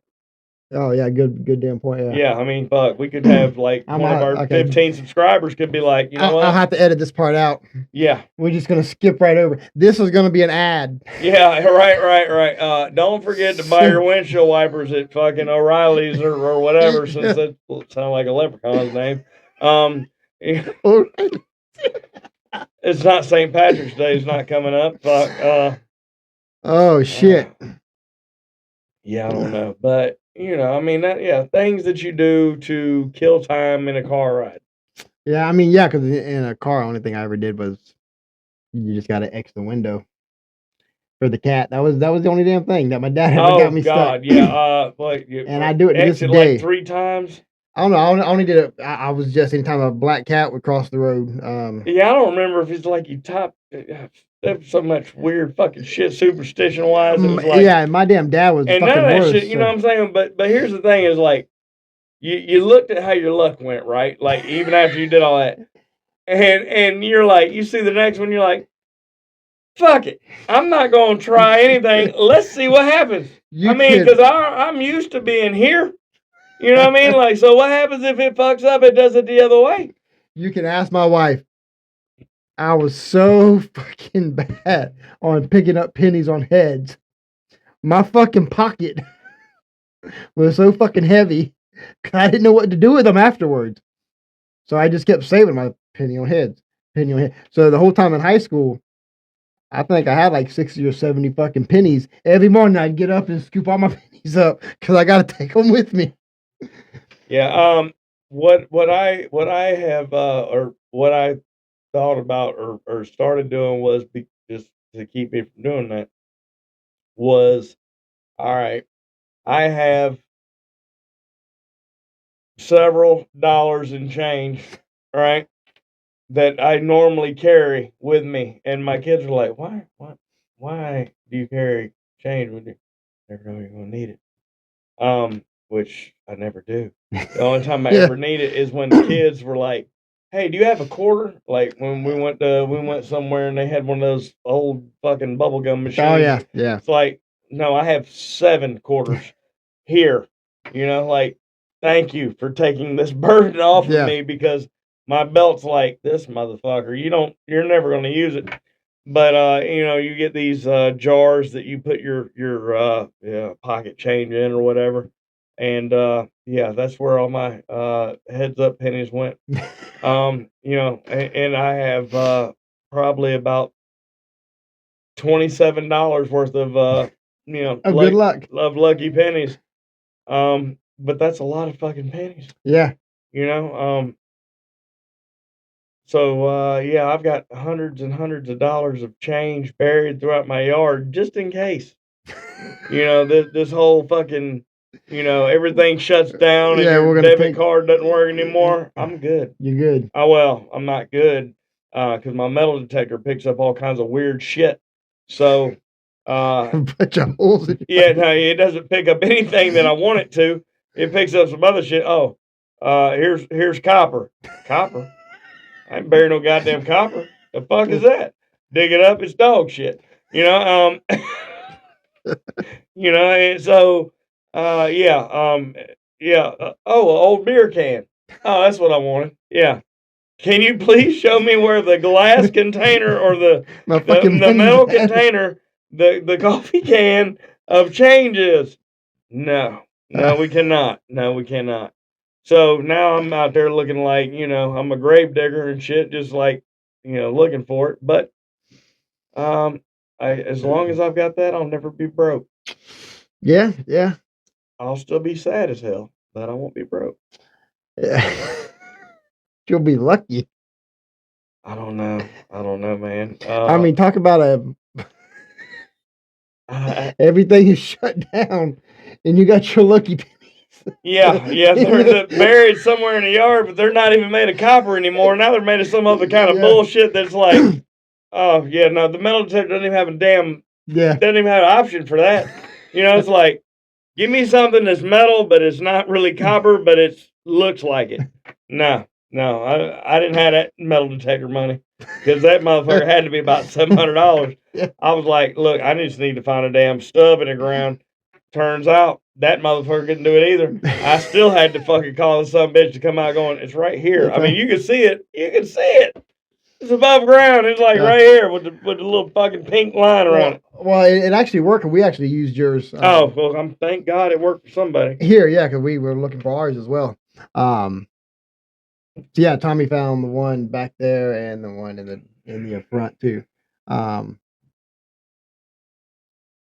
Oh yeah, good damn point. Yeah. Yeah, I mean, fuck, we could have like one of our 15 subscribers could be like, you know what? I'll have to edit this part out. Yeah. We're just gonna skip right over. This is gonna be an ad. Yeah, right. Don't forget to buy your windshield wipers at fucking O'Reilly's or whatever, since that sounds like a leprechaun's name. It's not St. Patrick's Day. It's not coming up. Fuck. Oh shit. Yeah, I don't know, but you know, I mean, things that you do to kill time in a car ride. Yeah, I mean, yeah, because in a car, only thing I ever did was you just got to X the window for the cat. That was the only damn thing that my dad ever got me stuck. Yeah. And I do it to this day. Like 3 times. I don't know. I only did it. I was just anytime a black cat would cross the road. Yeah, I don't remember if it's like you top. There's so much weird fucking shit superstition wise. Yeah, my damn dad was. And none of that shit. You know what I'm saying? But here's the thing: is like you looked at how your luck went, right? Like even after you did all that, and you're like, you see the next one, you're like, fuck it, I'm not gonna try anything. Let's see what happens. Because I'm used to being here. You know what I mean? Like, so what happens if it fucks up? It does it the other way. You can ask my wife. I was so fucking bad on picking up pennies on heads. My fucking pocket was so fucking heavy because I didn't know what to do with them afterwards. So I just kept saving my penny on heads. So the whole time in high school, I think I had like 60 or 70 fucking pennies. Every morning I'd get up and scoop all my pennies up because I got to take them with me. Yeah. What I have or what I thought about or started doing was just to keep me from doing that was, all right, I have several dollars in change, right, that I normally carry with me, and my kids are like, why do you carry change with you? Never know you're gonna need it. Which I never do. The only time I ever need it is when the kids were like, hey, do you have a quarter? Like when we went somewhere and they had one of those old fucking bubblegum machines. Oh yeah. It's like, no, I have 7 quarters here. You know, like, thank you for taking this burden off of me, because my belt's like, this motherfucker, you're never gonna use it. But you get these jars that you put your pocket change in or whatever. And that's where all my heads up pennies went. And I have probably about $27 worth of good luck of lucky pennies. But that's a lot of fucking pennies. Yeah. So I've got hundreds and hundreds of dollars of change buried throughout my yard just in case. This whole fucking, everything shuts down and your debit card doesn't work anymore. I'm good. You're good. Oh, well, I'm not good because my metal detector picks up all kinds of weird shit. So, bunch of holes in it doesn't pick up anything that I want it to. It picks up some other shit. Oh, here's copper. Copper? I ain't buried no goddamn copper. The fuck is that? Dig it up, it's dog shit. And so, an old beer can. Oh, that's what I wanted. Yeah. Can you please show me where the glass container or the metal container, the coffee can of change is? No, we cannot. No, we cannot. So now I'm out there looking like, I'm a grave digger and shit, just like, looking for it. But as long as I've got that, I'll never be broke. Yeah. I'll still be sad as hell, but I won't be broke. Yeah. You'll be lucky. I don't know, man. I mean, talk about everything is shut down, and you got your lucky pennies. Yeah, they're buried somewhere in the yard, but they're not even made of copper anymore. Now they're made of some other kind of bullshit that's like, oh yeah, no, the metal detector doesn't even have a doesn't even have an option for that. It's like, give me something that's metal, but it's not really copper, but it looks like it. No, I didn't have that metal detector money because that motherfucker had to be about $700. I was like, look, I just need to find a damn stub in the ground Turns out that motherfucker couldn't do it either. I still had to fucking call the son of a bitch to come out going, it's right here. I mean, you can see it. You can see it. It's above ground. It's like right here with the little fucking pink line around it. Well, it actually worked. We actually used yours. Well, thank God it worked for somebody. Here, yeah, because we were looking for ours as well. So yeah, Tommy found the one back there and the one in the front too. Yeah,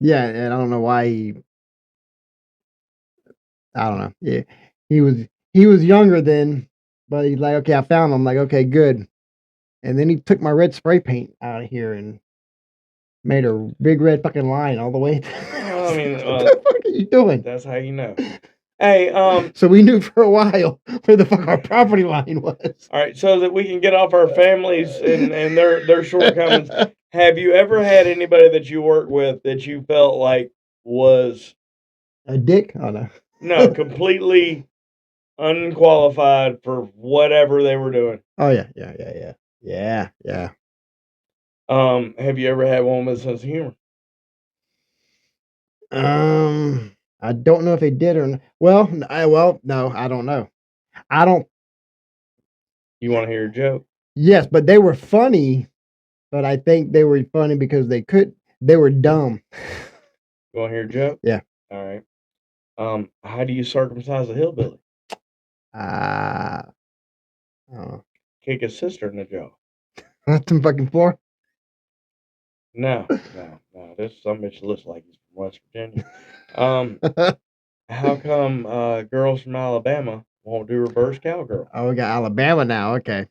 and I don't know why I don't know. Yeah, he was younger then, but he's like, okay, I found him. I'm like, okay, good. And then he took my red spray paint out of here and made a big red fucking line all the way. Well, I mean, what the fuck are you doing? That's how you know. Hey, so we knew for a while where the fuck our property line was. All right, so that we can get off our families and their shortcomings. Have you ever had anybody that you work with that you felt like was a dick? Oh no. No, completely unqualified for whatever they were doing. Oh yeah. Have you ever had one with a sense of humor? I don't know if they did or not. Well, no, I don't know. I don't. You want to hear a joke? Yes, but they were funny. But I think they were funny because they were dumb. You want to hear a joke? Yeah. All right. How do you circumcise a hillbilly? Kick his sister in the jaw. That's the fucking floor. No. This some bitch looks like he's from West Virginia. How come girls from Alabama won't do reverse cowgirl? Oh, we got Alabama now. Okay.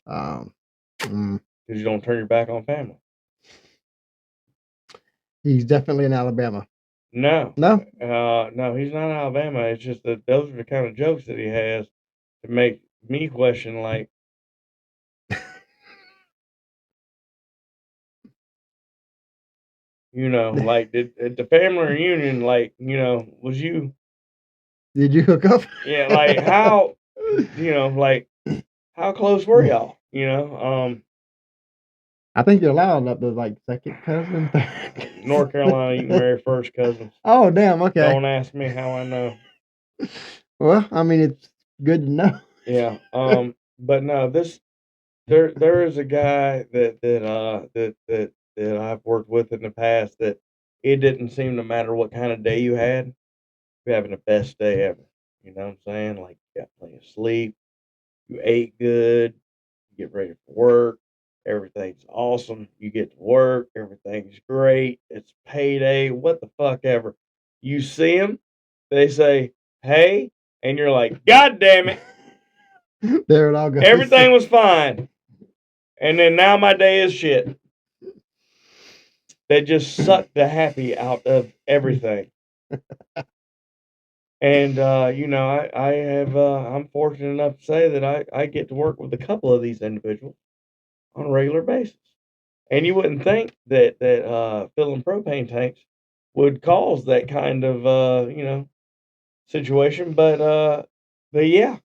Because you don't turn your back on family. He's definitely in Alabama. No. No, he's not in Alabama. It's just that those are the kind of jokes that he has to make me question, like, like, at the family reunion, like, was you... Did you hook up? Yeah, like, how, like, how close were y'all? I think you're allowed up to, like, second cousin. North Carolina, you can marry first cousins. Oh, damn, okay. Don't ask me how I know. Well, I mean, it's good to know. Yeah, but no, there is a guy that I've worked with in the past that it didn't seem to matter what kind of day you had, you're having the best day ever. You know what I'm saying? Like, you got plenty of sleep, you ate good, you get ready for work, everything's awesome. You get to work, everything's great. It's payday, what the fuck ever. You see them, they say, hey, and you're like, God damn it. There it all goes. Everything was fine. And then now my day is shit. They just suck the happy out of everything. And I'm fortunate enough to say that I get to work with a couple of these individuals on a regular basis. And you wouldn't think that filling propane tanks would cause that kind of situation, but yeah,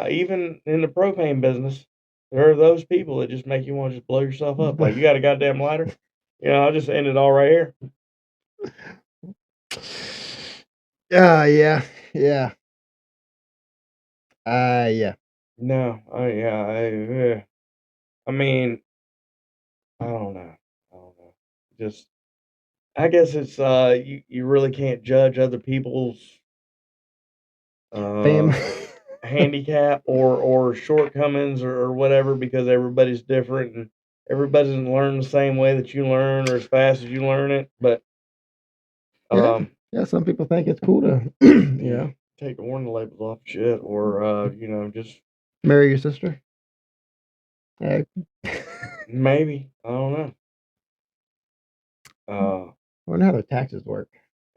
even in the propane business, there are those people that just make you want to just blow yourself up. Like, you got a goddamn lighter? I'll just end it all right here. Yeah. No, I mean, I don't know. Just, I guess it's you really can't judge other people's handicap or shortcomings or whatever, because everybody's different and everybody doesn't learn the same way that you learn or as fast as you learn it. But some people think it's cool to take the warning labels off shit, or just marry your sister. Maybe, I don't know. I wonder how their taxes work.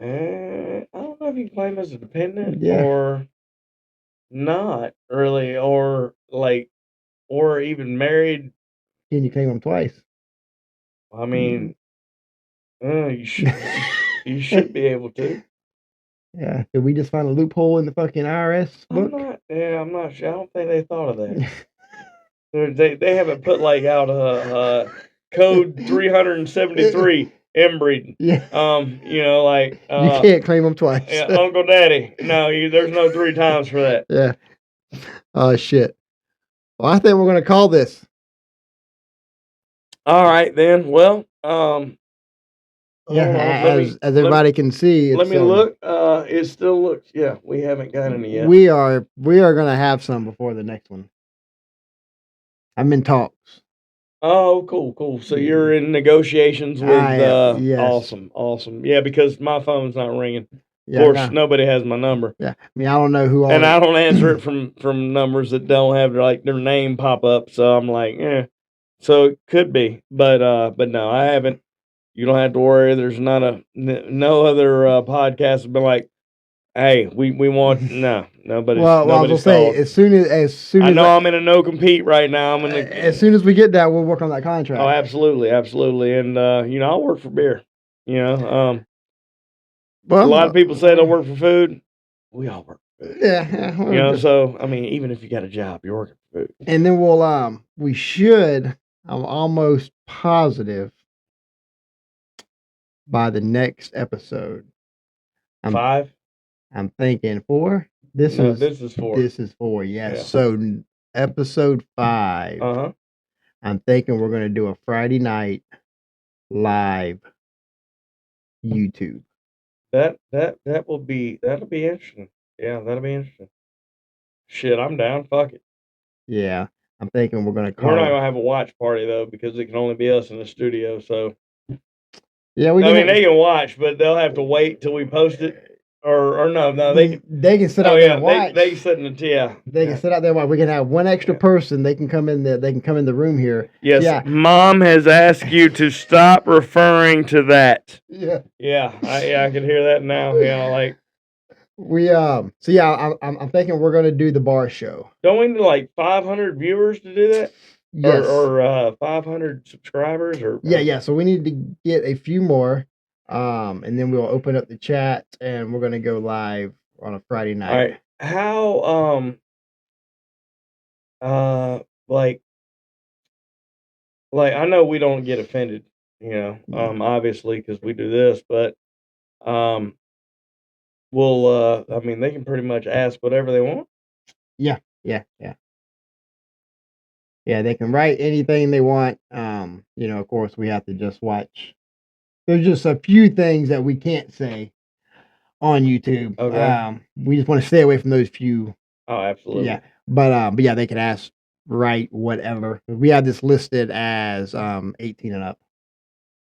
I don't know if you can claim as a dependent or not really, or even married. Can you claim them twice? I mean, you should be able to. Yeah. Did we just find a loophole in the fucking IRS book? I'm not sure. I don't think they thought of that. They haven't put like out a code 373 inbreeding. Yeah. You know, like you can't claim them twice. Yeah, Uncle Daddy. No, there's no 3 times for that. Yeah. Oh shit. Well, I think we're gonna call this. All right then. Well, yeah, as everybody can see, let me look. It still looks. Yeah, we haven't got any yet. We are gonna have some before the next one. I'm in talks. Oh, cool. So you're in negotiations with yes. Awesome. Yeah, because my phone's not ringing. Yeah, of course, nobody has my number. Yeah, I mean, I don't know who. And I don't answer it from numbers that don't have like their name pop up. So I'm like, So it could be, but no, I haven't. You don't have to worry. There's not no other podcast has been like, hey, we want nobody. Well, I was gonna say as soon as I know I'm in a no compete right now. I'm in as soon as we get that, we'll work on that contract. Oh, absolutely, and I'll work for beer. Well, a lot of people say they'll work for food. We all work for food. Yeah. So I mean, even if you got a job, you're working for food. And then we should. I'm almost positive by the next episode. 5. I'm thinking 4. This is 4. This is 4. Yes. Yeah. So episode 5. I'm thinking we're gonna do a Friday night live YouTube. That'll be interesting. Yeah, that'll be interesting. Shit, I'm down. Fuck it. Yeah, I'm thinking we're gonna call. We're not gonna have a watch party though because it can only be us in the studio. So yeah, they can watch, but they'll have to wait till we post it. Or no, they can sit out there and watch. They can sit in the They can sit out there and watch. We can have one extra person. They can come in They can come in the room here. Yes. Yeah. Mom has asked you to stop referring to that. Yeah. Yeah. I can hear that now. Yeah. Like we So yeah, I'm thinking we're gonna do the bar show. Don't we need like 500 viewers to do that? Yes. Or 500 subscribers or yeah. So we need to get a few more. And then we'll open up the chat and we're gonna go live on a Friday night. All right. How like I know we don't get offended, obviously because we do this, but we'll I mean they can pretty much ask whatever they want. Yeah, they can write anything they want. Of course we have to just watch. There's just a few things that we can't say on YouTube. Okay. We just want to stay away from those few. Oh, absolutely. Yeah. But yeah, they can ask, write whatever. We have this listed as 18 and up.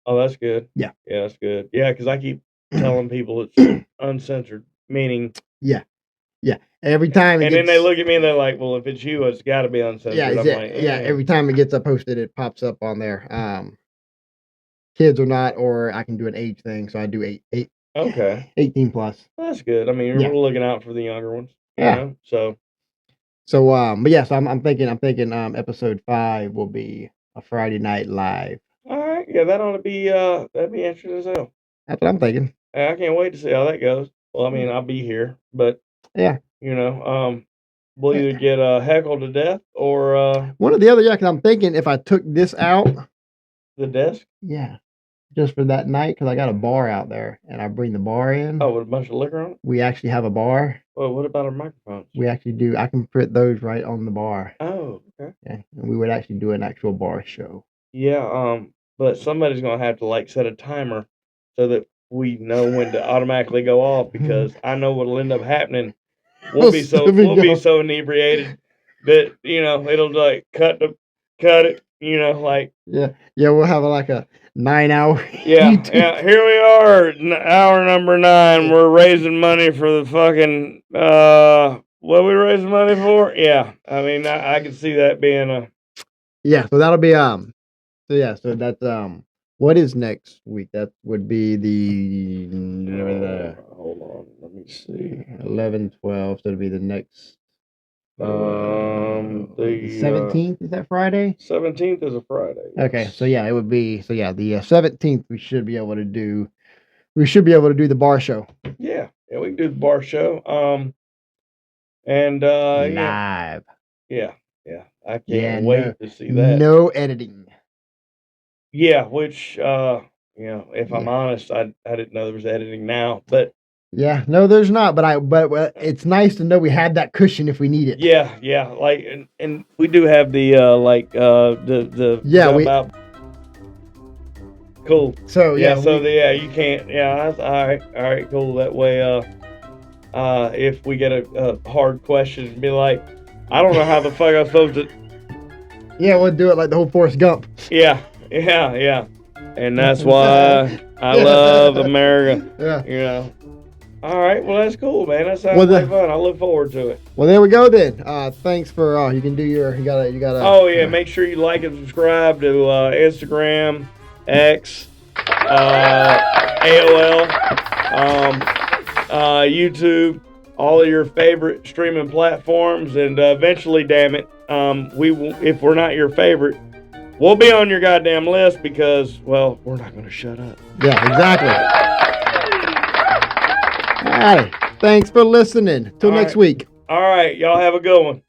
Oh, that's good. Yeah. Yeah, that's good. Yeah, because I keep telling people it's uncensored, meaning yeah. Every time and then they look at me and they're like, well, if it's you, it's got to be uncensored. Yeah, I'm like, every time it gets posted, it pops up on there. Kids or not, or I can do an age thing, so I do 18 plus. Well, that's good. I mean, we're looking out for the younger ones. Yeah. So but yes, I'm thinking episode 5 will be a Friday night live. All right, yeah, that ought to be that'd be interesting as hell. That's what I'm thinking. I can't wait to see how that goes. Well, I mean, I'll be here, but yeah, we'll either get heckled to death or one or the other. Yeah, because I'm thinking if I took this out, the desk. Yeah, just for that night, because I got a bar out there, and I bring the bar in. Oh, with a bunch of liquor on it. We actually have a bar. Well, what about our microphones? We actually do. I can put those right on the bar. Oh, okay. Yeah, and we would actually do an actual bar show. Yeah, but somebody's gonna have to like set a timer so that we know when to automatically go off because I know what'll end up happening. We'll be so inebriated that it'll like cut it. Like yeah, we'll have like a 9-hour. Yeah. Here we are, hour number 9. We're raising money for the fucking what are we raising money for? Yeah, I mean I can see that being a. Yeah, so that'll be so that's what is next week? That would be the hold on, let me see. 11, 12. So it'll be the next. The 17th is that Friday? 17th is a Friday. Yes. Okay, so yeah, it would be the 17th. We should be able to do. We should be able to do the bar show. Yeah, we can do the bar show. And live. Yeah. I can't wait to see that. No editing. Yeah, which You know, if I'm honest, I didn't know there was editing now, but yeah, no, there's not. But it's nice to know we have that cushion if we need it. Yeah, like and we do have the yeah we about cool. So yeah, you can't. Yeah, that's all right, cool. That way, if we get a hard question, be like, I don't know how the fuck I'm supposed to. Yeah, we'll do it like the whole Forrest Gump. Yeah, and that's why I love America. Yeah, you know. All right, well that's cool, man. That sounds like fun. I look forward to it. Well, there we go then. Thanks for you can do your you gotta. Oh yeah, make sure you like and subscribe to Instagram, X, AOL, YouTube, all of your favorite streaming platforms, and eventually, damn it, we will, if we're not your favorite, we'll be on your goddamn list because, well, we're not going to shut up. Yeah, exactly. All right. Thanks for listening. Till next week. All right. Y'all have a good one.